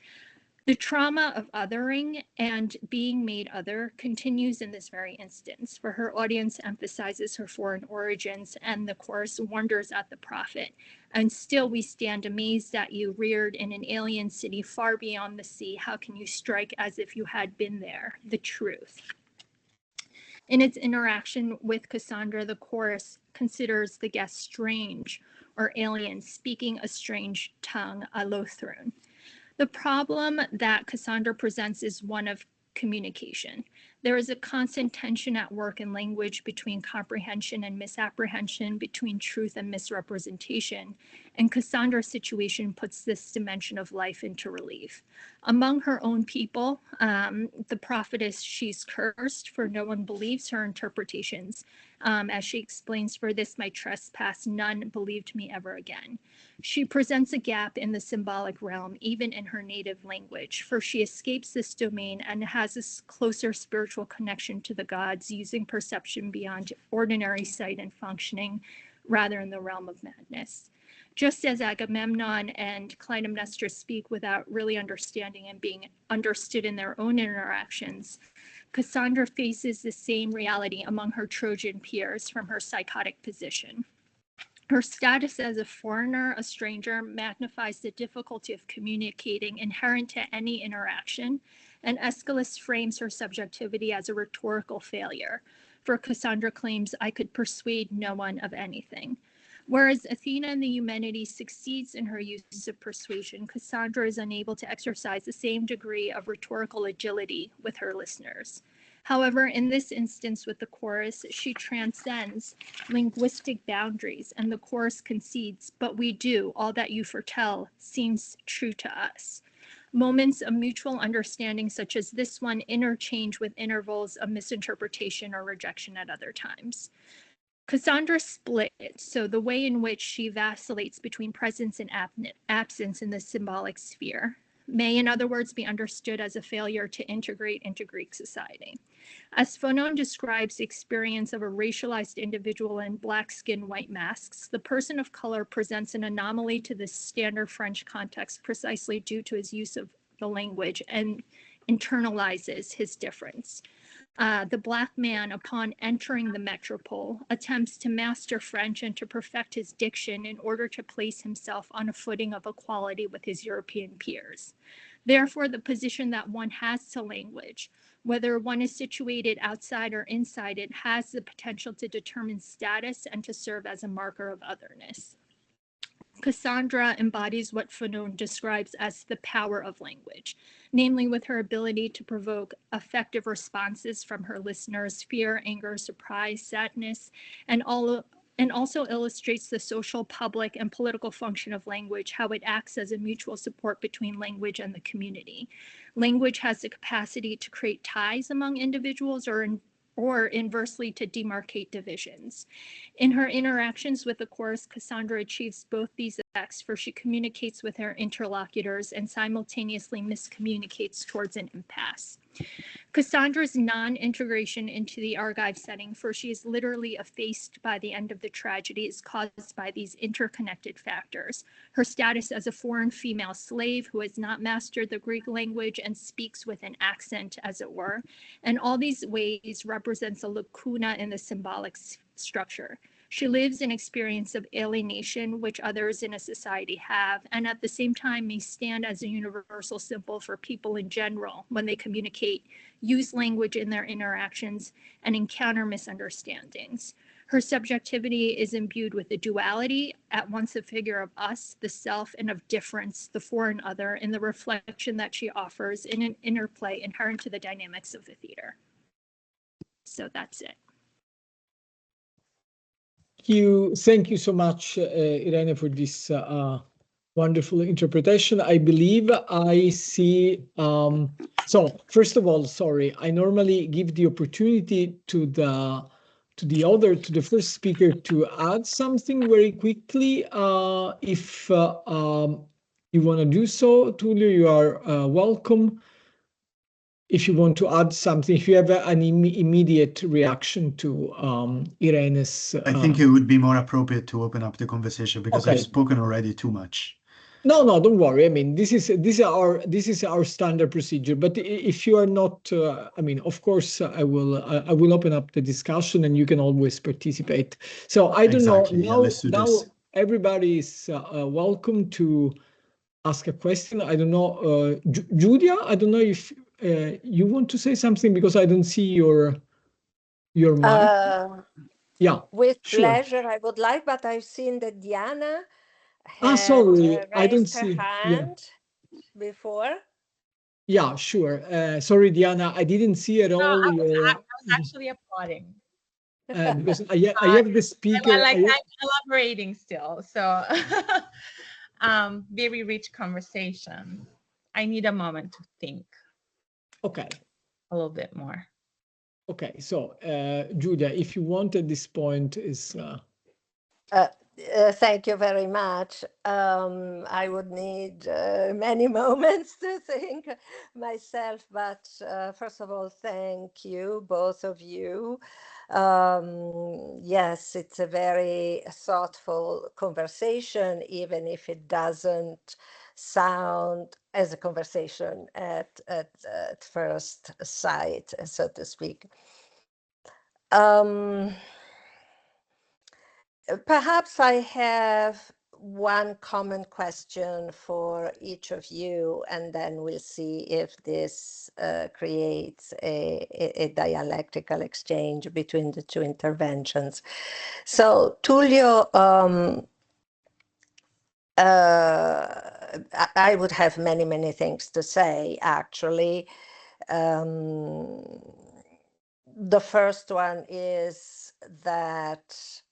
The trauma of othering and being made other continues in this very instance, for her audience emphasizes her foreign origins and the chorus wonders at the prophet. And still we stand amazed at you, reared in an alien city far beyond the sea. How can you strike as if you had been there? The truth. In its interaction with Cassandra, the chorus considers the guest strange or alien, speaking a strange tongue, allothrone. The problem that Cassandra presents is one of communication. There is a constant tension at work in language between comprehension and misapprehension, between truth and misrepresentation, and Cassandra's situation puts this dimension of life into relief. Among her own people, the prophetess, she's cursed, for no one believes her interpretations. As she explains, for this my trespass, none believed me ever again. She presents a gap in the symbolic realm, even in her native language, for she escapes this domain and has a closer spiritual connection to the gods, using perception beyond ordinary sight and functioning, rather in the realm of madness. Just as Agamemnon and Clytemnestra speak without really understanding and being understood in their own interactions, Cassandra faces the same reality among her Trojan peers from her psychotic position. Her status as a foreigner, a stranger, magnifies the difficulty of communicating inherent to any interaction, and Aeschylus frames her subjectivity as a rhetorical failure, for Cassandra claims, I could persuade no one of anything. Whereas Athena in the Eumenides succeeds in her use of persuasion, Cassandra is unable to exercise the same degree of rhetorical agility with her listeners. However, in this instance with the chorus, she transcends linguistic boundaries, and the chorus concedes, but we do, all that you foretell seems true to us. Moments of mutual understanding such as this one interchange with intervals of misinterpretation or rejection at other times. Cassandra splits, so the way in which she vacillates between presence and absence in the symbolic sphere may, in other words, be understood as a failure to integrate into Greek society. As Fanon describes the experience of a racialized individual in black skin, white masks, the person of color presents an anomaly to the standard French context precisely due to his use of the language and internalizes his difference. The Black man, upon entering the metropole, attempts to master French and to perfect his diction in order to place himself on a footing of equality with his European peers. Therefore, the position that one has to language, whether one is situated outside or inside it, has the potential to determine status and to serve as a marker of otherness. Cassandra embodies what Fanon describes as the power of language, namely with her ability to provoke effective responses from her listeners, fear, anger, surprise, sadness, and all and also illustrates the social, public, and political function of language, how it acts as a mutual support between language and the community. Language has the capacity to create ties among individuals or inversely to demarcate divisions. In her interactions with the chorus, Cassandra achieves both these effects, for she communicates with her interlocutors and simultaneously miscommunicates towards an impasse. Cassandra's non-integration into the Argive setting, for she is literally effaced by the end of the tragedy, is caused by these interconnected factors. Her status as a foreign female slave who has not mastered the Greek language and speaks with an accent, as it were, and all these ways represents a lacuna in the symbolic structure. She lives an experience of alienation, which others in a society have, and at the same time may stand as a universal symbol for people in general when they communicate, use language in their interactions, and encounter misunderstandings. Her subjectivity is imbued with the duality, at once a figure of us, the self, and of difference, the foreign other, in the reflection that she offers in an interplay inherent to the dynamics of the theater. So that's it. Thank you so much, Irene, for this wonderful interpretation. I believe I see. So first of all, sorry, I normally give the opportunity to the first speaker to add something very quickly. If you want to do so, Tullio, you are welcome. If you want to add something, if you have an immediate reaction to Irene's... I think it would be more appropriate to open up the conversation because I've spoken already too much. No, don't worry. I mean, this is our standard procedure. But if you are not, I mean, of course, I will open up the discussion, and you can always participate. So I don't know. Now everybody is welcome to ask a question. I don't know, Julia. I don't know if you want to say something, because I don't see your mic. Yeah. With pleasure, I would like, but I've seen that Diana had raised her hand before. Yeah, sure. Sorry, Diana, I didn't see at all. I was actually applauding. Because I have the speaker. I'm elaborating still, so very rich conversation. I need a moment to think. Okay. A little bit more. Okay, so Julia, if you want at this point is... Thank you very much. I would need many moments to think myself, but first of all, thank you, both of you. Yes, it's a very thoughtful conversation, even if it doesn't sound as a conversation at first sight, so to speak. Perhaps I have one common question for each of you, and then we'll see if this creates a dialectical exchange between the two interventions. So, Tullio, I would have many things to say, actually. The first one is that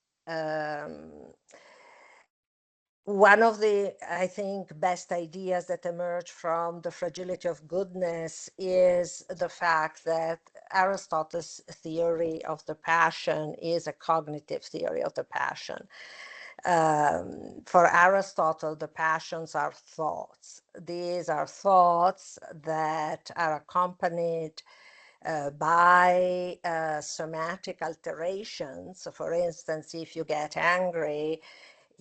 one of the, I think, best ideas that emerge from the fragility of goodness is the fact that Aristotle's theory of the passion is a cognitive theory of the passion. For Aristotle, the passions are thoughts. These are thoughts that are accompanied by somatic alterations. So for instance, if you get angry,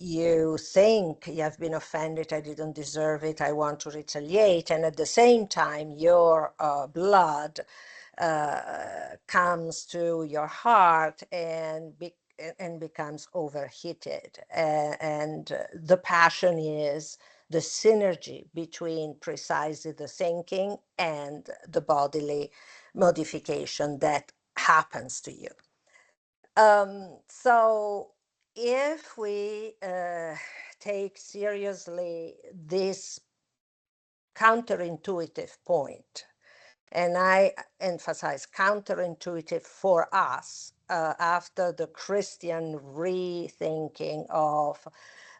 you think you have been offended, I didn't deserve it, I want to retaliate, and at the same time your blood comes to your heart and becomes overheated, and the passion is the synergy between precisely the thinking and the bodily modification that happens to you. So if we take seriously this counterintuitive point and I emphasize counterintuitive for us after the Christian rethinking of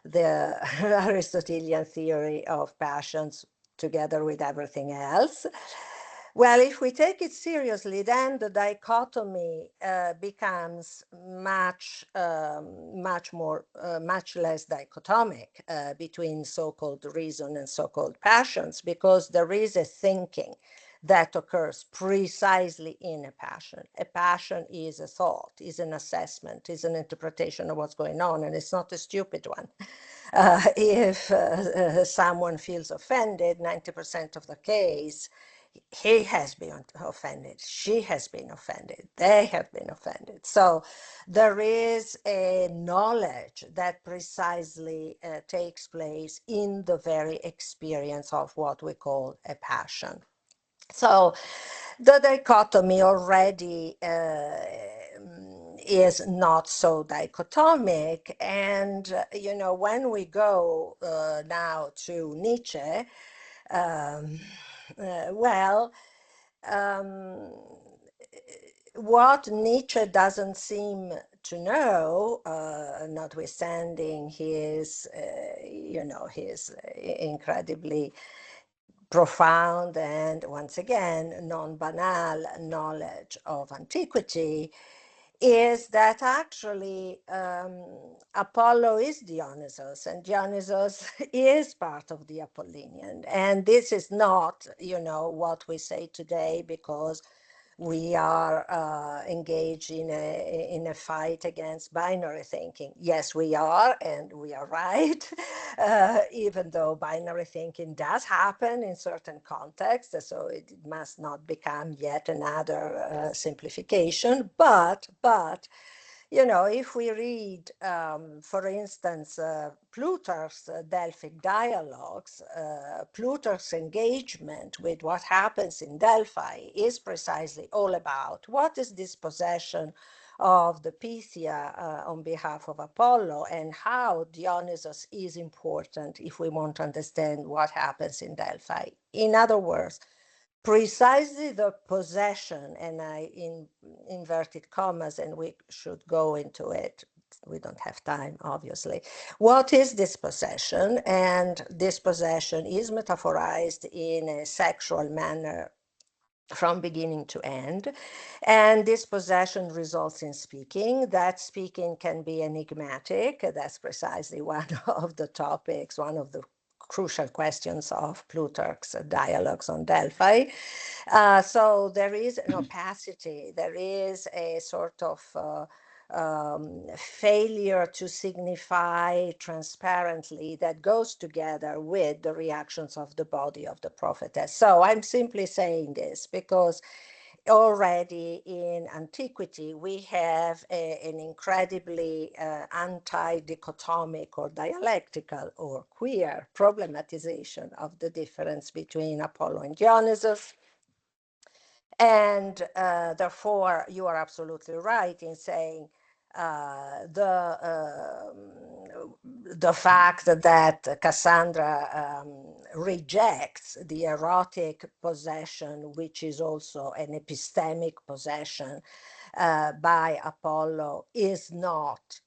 the Aristotelian theory of passions together with everything else. Well, if we take it seriously, then the dichotomy becomes much less dichotomic between so-called reason and so-called passions, because there is a thinking that occurs precisely in a passion. A passion is a thought, is an assessment, is an interpretation of what's going on, and it's not a stupid one. If someone feels offended, 90% of the case, he has been offended, she has been offended, they have been offended. So there is a knowledge that precisely takes place in the very experience of what we call a passion. So the dichotomy already is not so dichotomic. And, when we go now to Nietzsche, what Nietzsche doesn't seem to know, notwithstanding his, his incredibly profound and, once again, non-banal knowledge of antiquity, is that actually Apollo is Dionysus, and Dionysus is part of the Apollinian. And this is not, what we say today because we are engaged in a fight against binary thinking. Yes, we are, and we are right, even though binary thinking does happen in certain contexts, so it must not become yet another simplification. But if we read, for instance, Plutarch's Delphic dialogues, Plutarch's engagement with what happens in Delphi is precisely all about what is this possession of the Pythia on behalf of Apollo, and how Dionysus is important if we want to understand what happens in Delphi. In other words, precisely the possession, and I inverted commas, and we should go into it. We don't have time, obviously. What is this possession? And this possession is metaphorized in a sexual manner from beginning to end. And this possession results in speaking. That speaking can be enigmatic. That's precisely one of the topics, one of the crucial questions of Plutarch's dialogues on Delphi. So there is an opacity, there is a sort of failure to signify transparently that goes together with the reactions of the body of the prophetess. So I'm simply saying this because already in antiquity, we have an incredibly anti-dichotomic or dialectical or queer problematization of the difference between Apollo and Dionysus. And therefore, you are absolutely right in saying the fact that Cassandra rejects the erotic possession, which is also an epistemic possession by Apollo, is not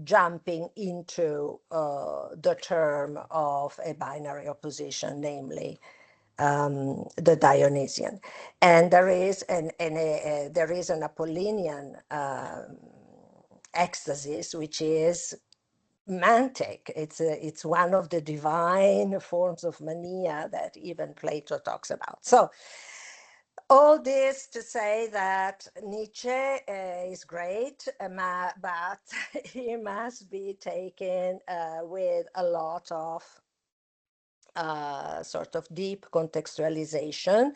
jumping into the term of a binary opposition, namely the Dionysian. And there is an Apollinian ecstasis, which is mantic. It's one of the divine forms of mania that even Plato talks about. So all this to say that Nietzsche is great, but he must be taken with a lot of sort of deep contextualization.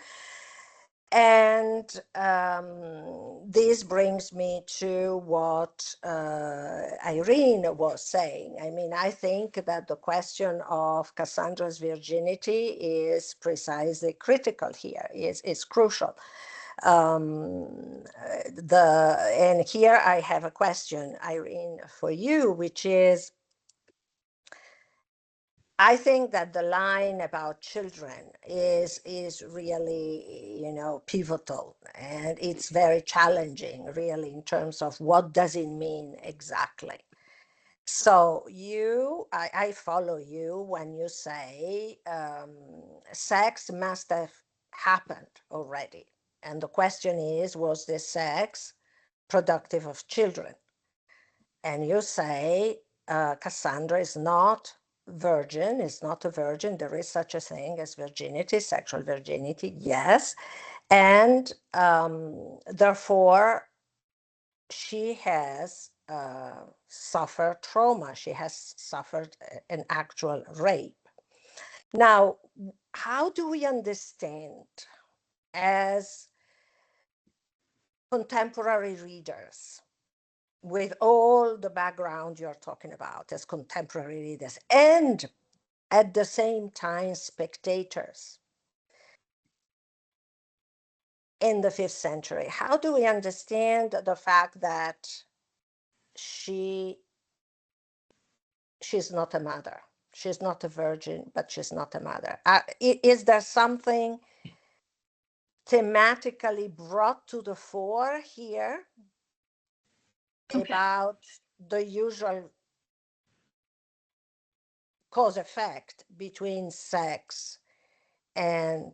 And this brings me to what Irene was saying. I mean, I think that the question of Cassandra's virginity is precisely critical here, is crucial. And here I have a question, Irene, for you, which is, I think that the line about children is really, you know, pivotal, and it's very challenging, really, in terms of what does it mean exactly. So I follow you when you say sex must have happened already, and the question is, was this sex productive of children? And you say Cassandra is not virgin, is not a virgin. There is such a thing as virginity, sexual virginity, yes. And therefore, she has suffered trauma. She has suffered an actual rape. Now, how do we understand as contemporary readers, with all the background you're talking about, as contemporary readers, and at the same time spectators in the 5th century, how do we understand the fact that she's not a mother? She's not a virgin, but she's not a mother. Is there something thematically brought to the fore here about the usual cause effect between sex and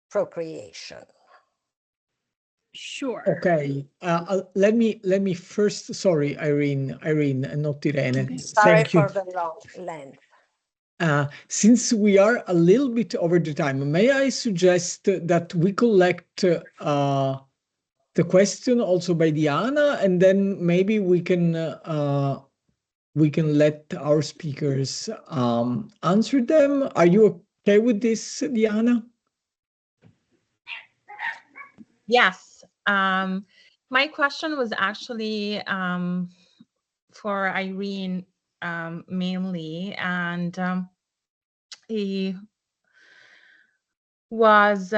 procreation? Sure. Okay, let me first, sorry, Irene, and not Irene. Okay. Sorry Thank you. for the long length. Since we are a little bit over the time, may I suggest that we collect the question also by Diana, and then maybe we can let our speakers answer them. Are you okay with this, Diana? Yes. My question was actually for Irene mainly, and he was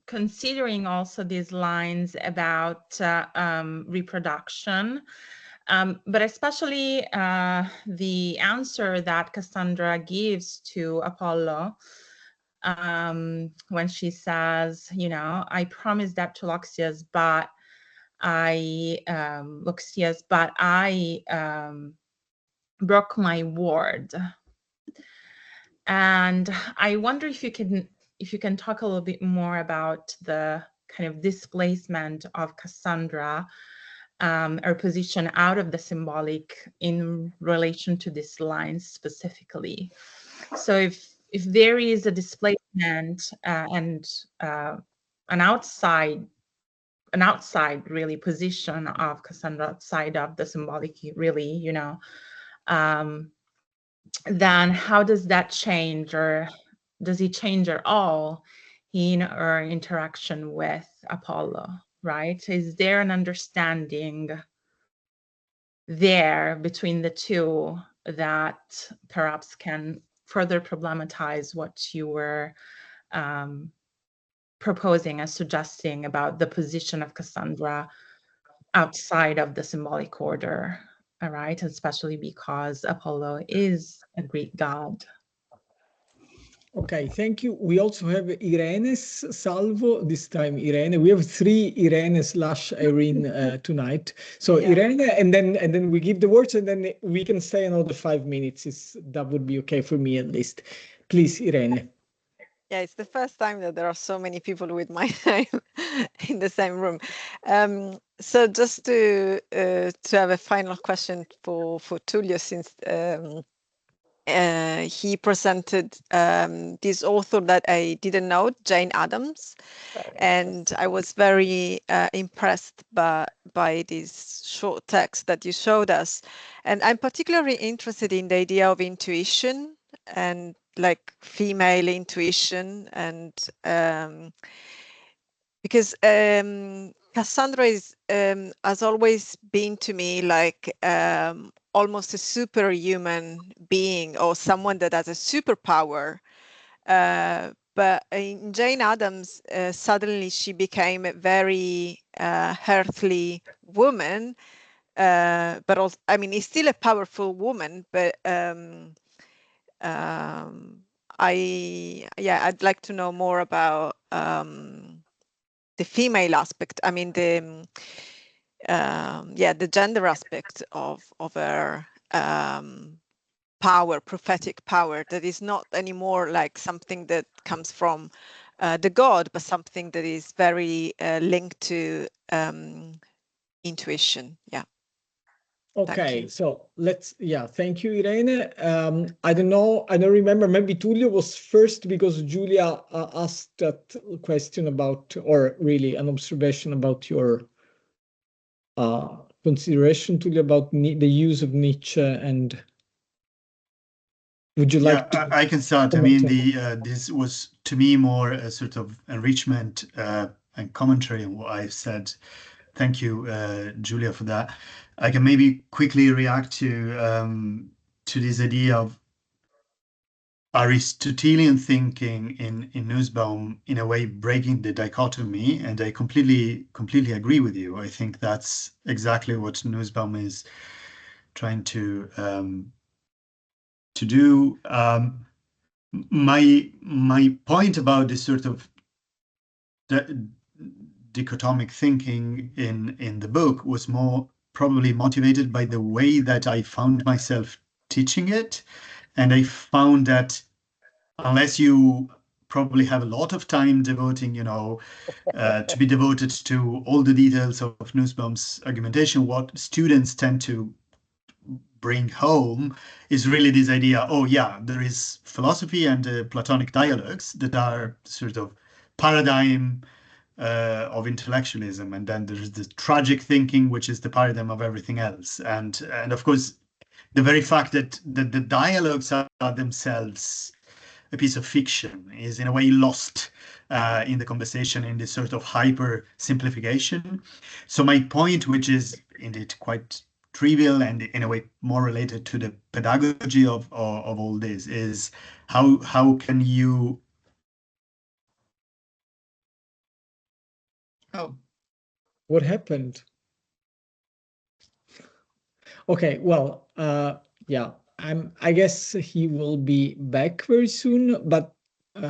considering also these lines about reproduction, but especially the answer that Cassandra gives to Apollo when she says, you know, I promised that to Loxias, but I broke my word. And I wonder if you can talk a little bit more about the kind of displacement of Cassandra, her position out of the symbolic in relation to this line specifically. So if there is a displacement and an outside really position of Cassandra outside of the symbolic, really, you know, then how does that change, or does it change at all in her interaction with Apollo, right? Is there an understanding there between the two that perhaps can further problematize what you were proposing and suggesting about the position of Cassandra outside of the symbolic order, all right? Especially because Apollo is a Greek god. Okay, thank you. We also have Irene's salvo, this time Irene. We have 3 Irene/Irene tonight. So Yeah. Irene, and then we give the words, and then we can stay another 5 minutes. That would be okay for me at least. Please, Irene. Yeah, it's the first time that there are so many people with my name in the same room. So just to have a final question for Tullio, since he presented this author that I didn't know, Jane Addams, and I was very impressed by this short text that you showed us. And I'm particularly interested in the idea of intuition and like female intuition, and because Cassandra is has always been to me like almost a superhuman being, or someone that has a superpower. But in Jane Addams, suddenly she became a very earthly woman, but also, I mean, is still a powerful woman, but I'd like to know more about the female aspect. I mean, the gender aspect of her power, prophetic power, that is not anymore like something that comes from the god, but something that is very linked to intuition. Yeah. Okay, so thank you, Irene. I don't know, I don't remember, maybe Tullio was first because Julia asked that question about, or really an observation about your consideration, Tullio, about the use of Nietzsche, and would you like to? I can start. I mean, this was to me more a sort of enrichment and commentary on what I've said. Thank you, Julia, for that. I can maybe quickly react to this idea of Aristotelian thinking in Nussbaum, in a way breaking the dichotomy, and I completely agree with you. I think that's exactly what Nussbaum is trying to do. My point about this sort of dichotomic thinking in the book was more probably motivated by the way that I found myself teaching it. And I found that unless you probably have a lot of time devoting, to be devoted to all the details of Nussbaum's argumentation, what students tend to bring home is really this idea, oh yeah, there is philosophy and Platonic dialogues that are sort of paradigm of intellectualism, and then there's the tragic thinking, which is the paradigm of everything else. And of course, the very fact that the dialogues are themselves a piece of fiction is in a way lost in the conversation in this sort of hyper simplification. So my point, which is indeed quite trivial and in a way more related to the pedagogy of all this, is how can you... Oh, what happened? Okay, well, yeah, I guess he will be back very soon, but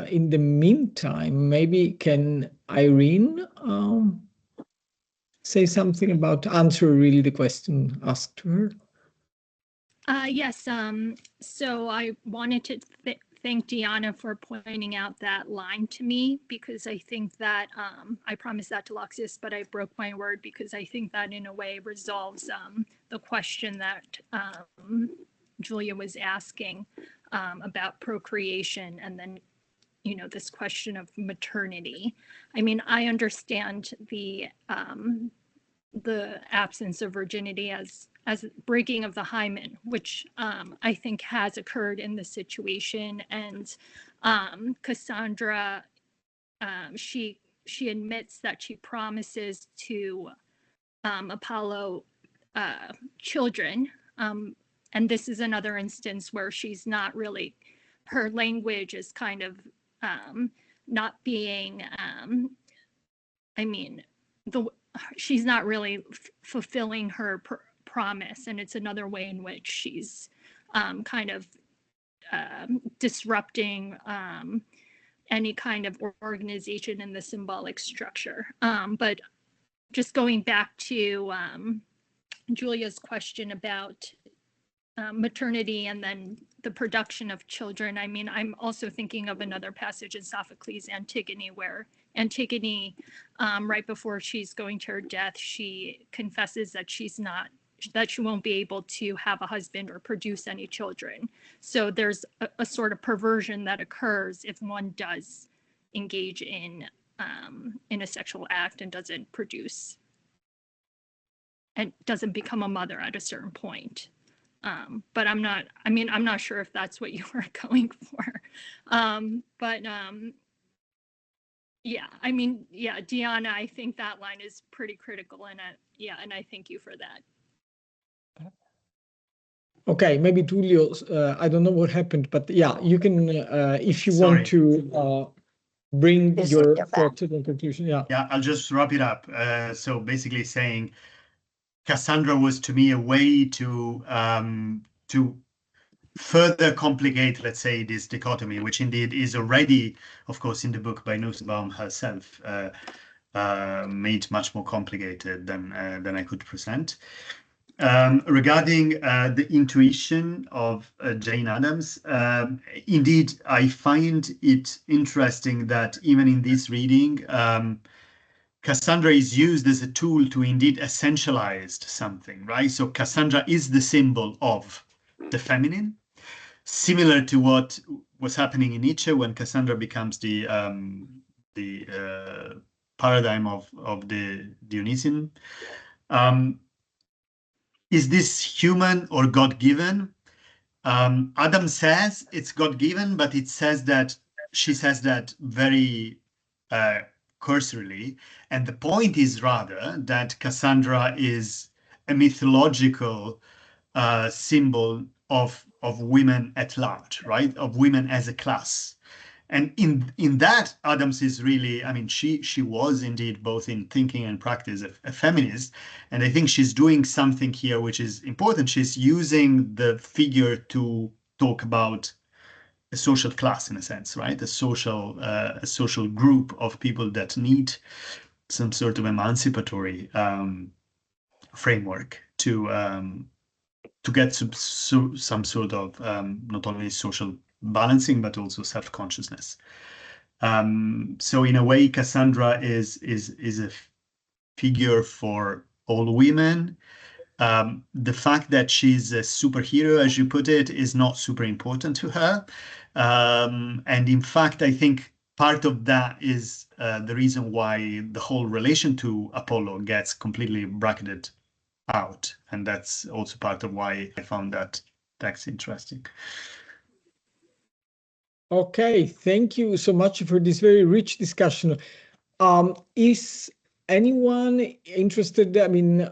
in the meantime, maybe can Irene say something about, answer really the question asked to her? Yes, so I wanted to thank Diana for pointing out that line to me, because I think that, I promised that to Luxius, but I broke my word, because I think that in a way resolves the question that Julia was asking about procreation, and then, this question of maternity. I mean, I understand the absence of virginity as breaking of the hymen, which I think has occurred in this situation. And Cassandra, she admits that she promises to Apollo children. And this is another instance where she's not really, her language is kind of not being, she's not really fulfilling her promise, and it's another way in which she's kind of disrupting any kind of organization in the symbolic structure. But just going back to Julia's question about maternity and then the production of children, I mean, I'm also thinking of another passage in Sophocles' Antigone, where Antigone, right before she's going to her death, she confesses that she won't be able to have a husband or produce any children. So there's a sort of perversion that occurs if one does engage in a sexual act and doesn't produce and doesn't become a mother at a certain point. But I'm not sure if that's what you were going for. Yeah, I mean, yeah, Diana, I think that line is pretty critical, and and I thank you for that. Okay, maybe Tullio, I don't know what happened, but yeah, you can, if you want to bring your thought to the conclusion. Yeah. Yeah, I'll just wrap it up. So basically saying Cassandra was to me a way to further complicate, let's say, this dichotomy, which indeed is already, of course, in the book by Nussbaum herself, made much more complicated than I could present. Regarding the intuition of Jane Addams, indeed, I find it interesting that even in this reading, Cassandra is used as a tool to indeed essentialize something, right? So Cassandra is the symbol of the feminine, similar to what was happening in Nietzsche when Cassandra becomes the paradigm of the Dionysian. Is this human or God-given? Adam says it's God-given, but it says that she says that very cursorily. And the point is rather that Cassandra is a mythological symbol of women at large, right? Of women as a class. And in that, Adams is really, I mean, she was indeed both in thinking and practice a feminist. And I think she's doing something here which is important. She's using the figure to talk about a social class, in a sense, right? A social group of people that need some sort of emancipatory framework to get some sort of not only social balancing but also self-consciousness. So in a way, Cassandra is a figure for all women. The fact that she's a superhero, as you put it, is not super important to her. And in fact, I think part of that is the reason why the whole relation to Apollo gets completely bracketed out. And that's also part of why I found that text interesting. Okay, thank you so much for this very rich discussion. Is anyone interested? I mean,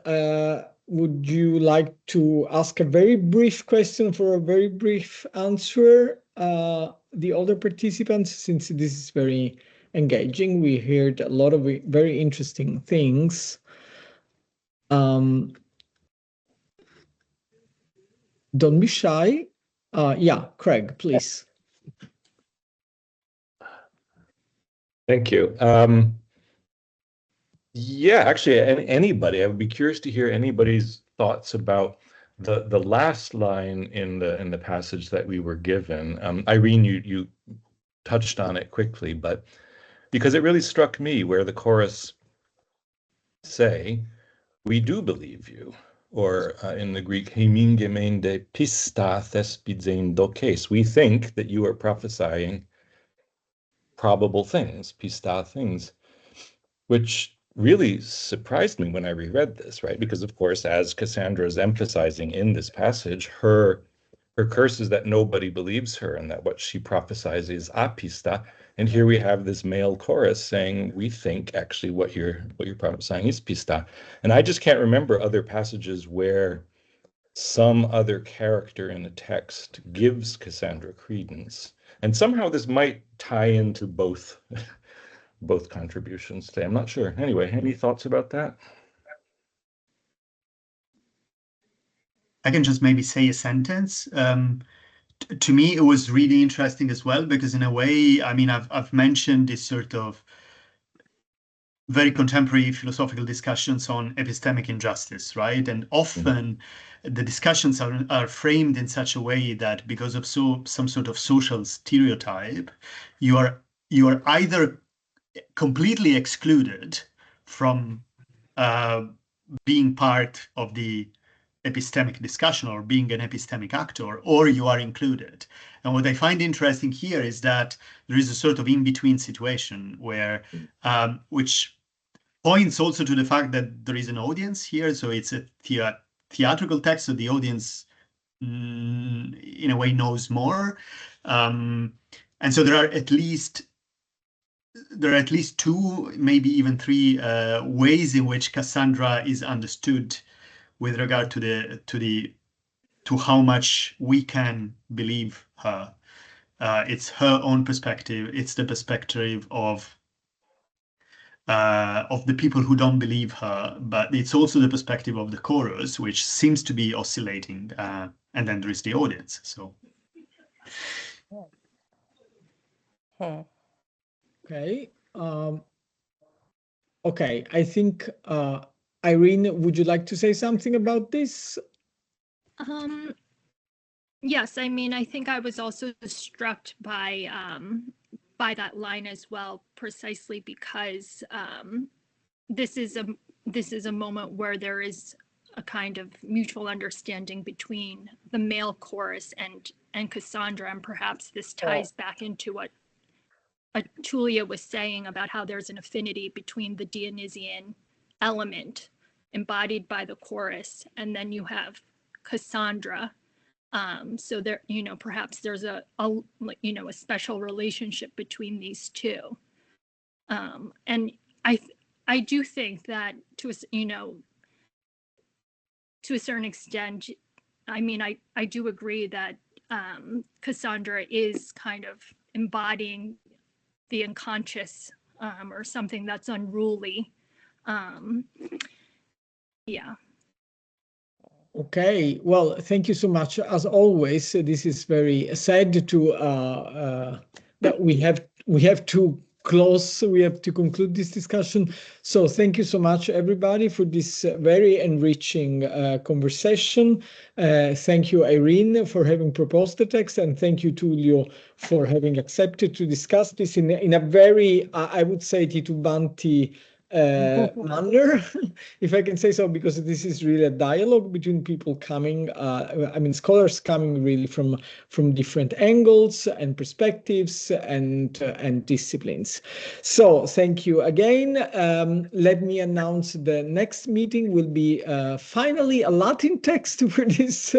would you like to ask a very brief question for a very brief answer? The other participants, since this is very engaging, we heard a lot of very interesting things. Don't be shy. Yeah, Craig, please. Thank you. Yeah, actually, anybody. I would be curious to hear anybody's thoughts about the last line in the passage that we were given. Irene, you touched on it quickly, but because it really struck me where the chorus say, "We do believe you," or in the Greek, "Hemingemende pista thespizein dokes." We think that you are prophesying probable things, pista things, which really surprised me when I reread this, right? Because of course, as Cassandra is emphasizing in this passage, her curse is that nobody believes her and that what she prophesies is apista. And here we have this male chorus saying, we think actually what you're prophesying is pista. And I just can't remember other passages where some other character in the text gives Cassandra credence. And somehow this might tie into both contributions today. I'm not sure. Anyway, any thoughts about that? I can just maybe say a sentence. To me, it was really interesting as well, because in a way, I mean, I've mentioned this sort of very contemporary philosophical discussions on epistemic injustice, right? And often the discussions are framed in such a way that because of some sort of social stereotype, you are either completely excluded from being part of the epistemic discussion or being an epistemic actor, or you are included. And what I find interesting here is that there is a sort of in-between situation where, which points also to the fact that there is an audience here. So it's a theatrical text, so the audience in a way knows more. And so there are at least two, maybe even three ways in which Cassandra is understood with regard to how much we can believe her. It's her own perspective. It's the perspective of of the people who don't believe her, but it's also the perspective of the chorus, which seems to be oscillating, and then there is the audience. So, okay, okay. I think Irene, would you like to say something about this? Yes, I mean, I think I was also struck by that line as well, precisely because this is a moment where there is a kind of mutual understanding between the male chorus and Cassandra, and perhaps this ties back into what Tulia was saying about how there's an affinity between the Dionysian element embodied by the chorus, and then you have Cassandra. So there, perhaps there's a special relationship between these two. And I do think that to a certain extent, I mean, I do agree that Cassandra is kind of embodying the unconscious, or something that's unruly. Yeah. Okay, well, thank you so much. As always, this is very sad to that we have to close. We have to conclude this discussion. So thank you so much, everybody, for this very enriching conversation. Thank you, Irene, for having proposed the text, and thank you, Tullio, for having accepted to discuss this in a very, I would say, titubanti manner, if I can say so, because this is really a dialogue between people coming, I mean, scholars coming really from different angles and perspectives and disciplines. So thank you again. Let me announce the next meeting will be finally a Latin text for this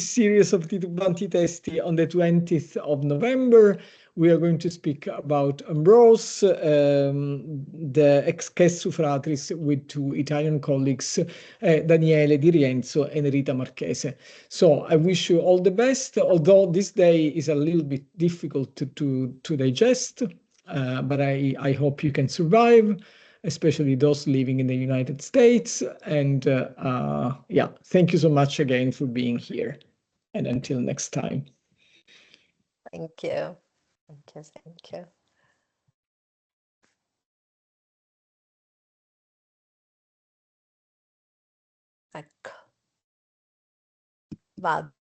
series of Titubanti Testi on the 20th of November. We are going to speak about Ambrose, the Ex Gessu Fratris, with two Italian colleagues, Daniele Di Rienzo and Rita Marchese. So I wish you all the best, although this day is a little bit difficult to digest, but I hope you can survive, especially those living in the United States. And yeah, thank you so much again for being here. And until next time. Thank you. Thank you. Thank you. Ecco. Vado.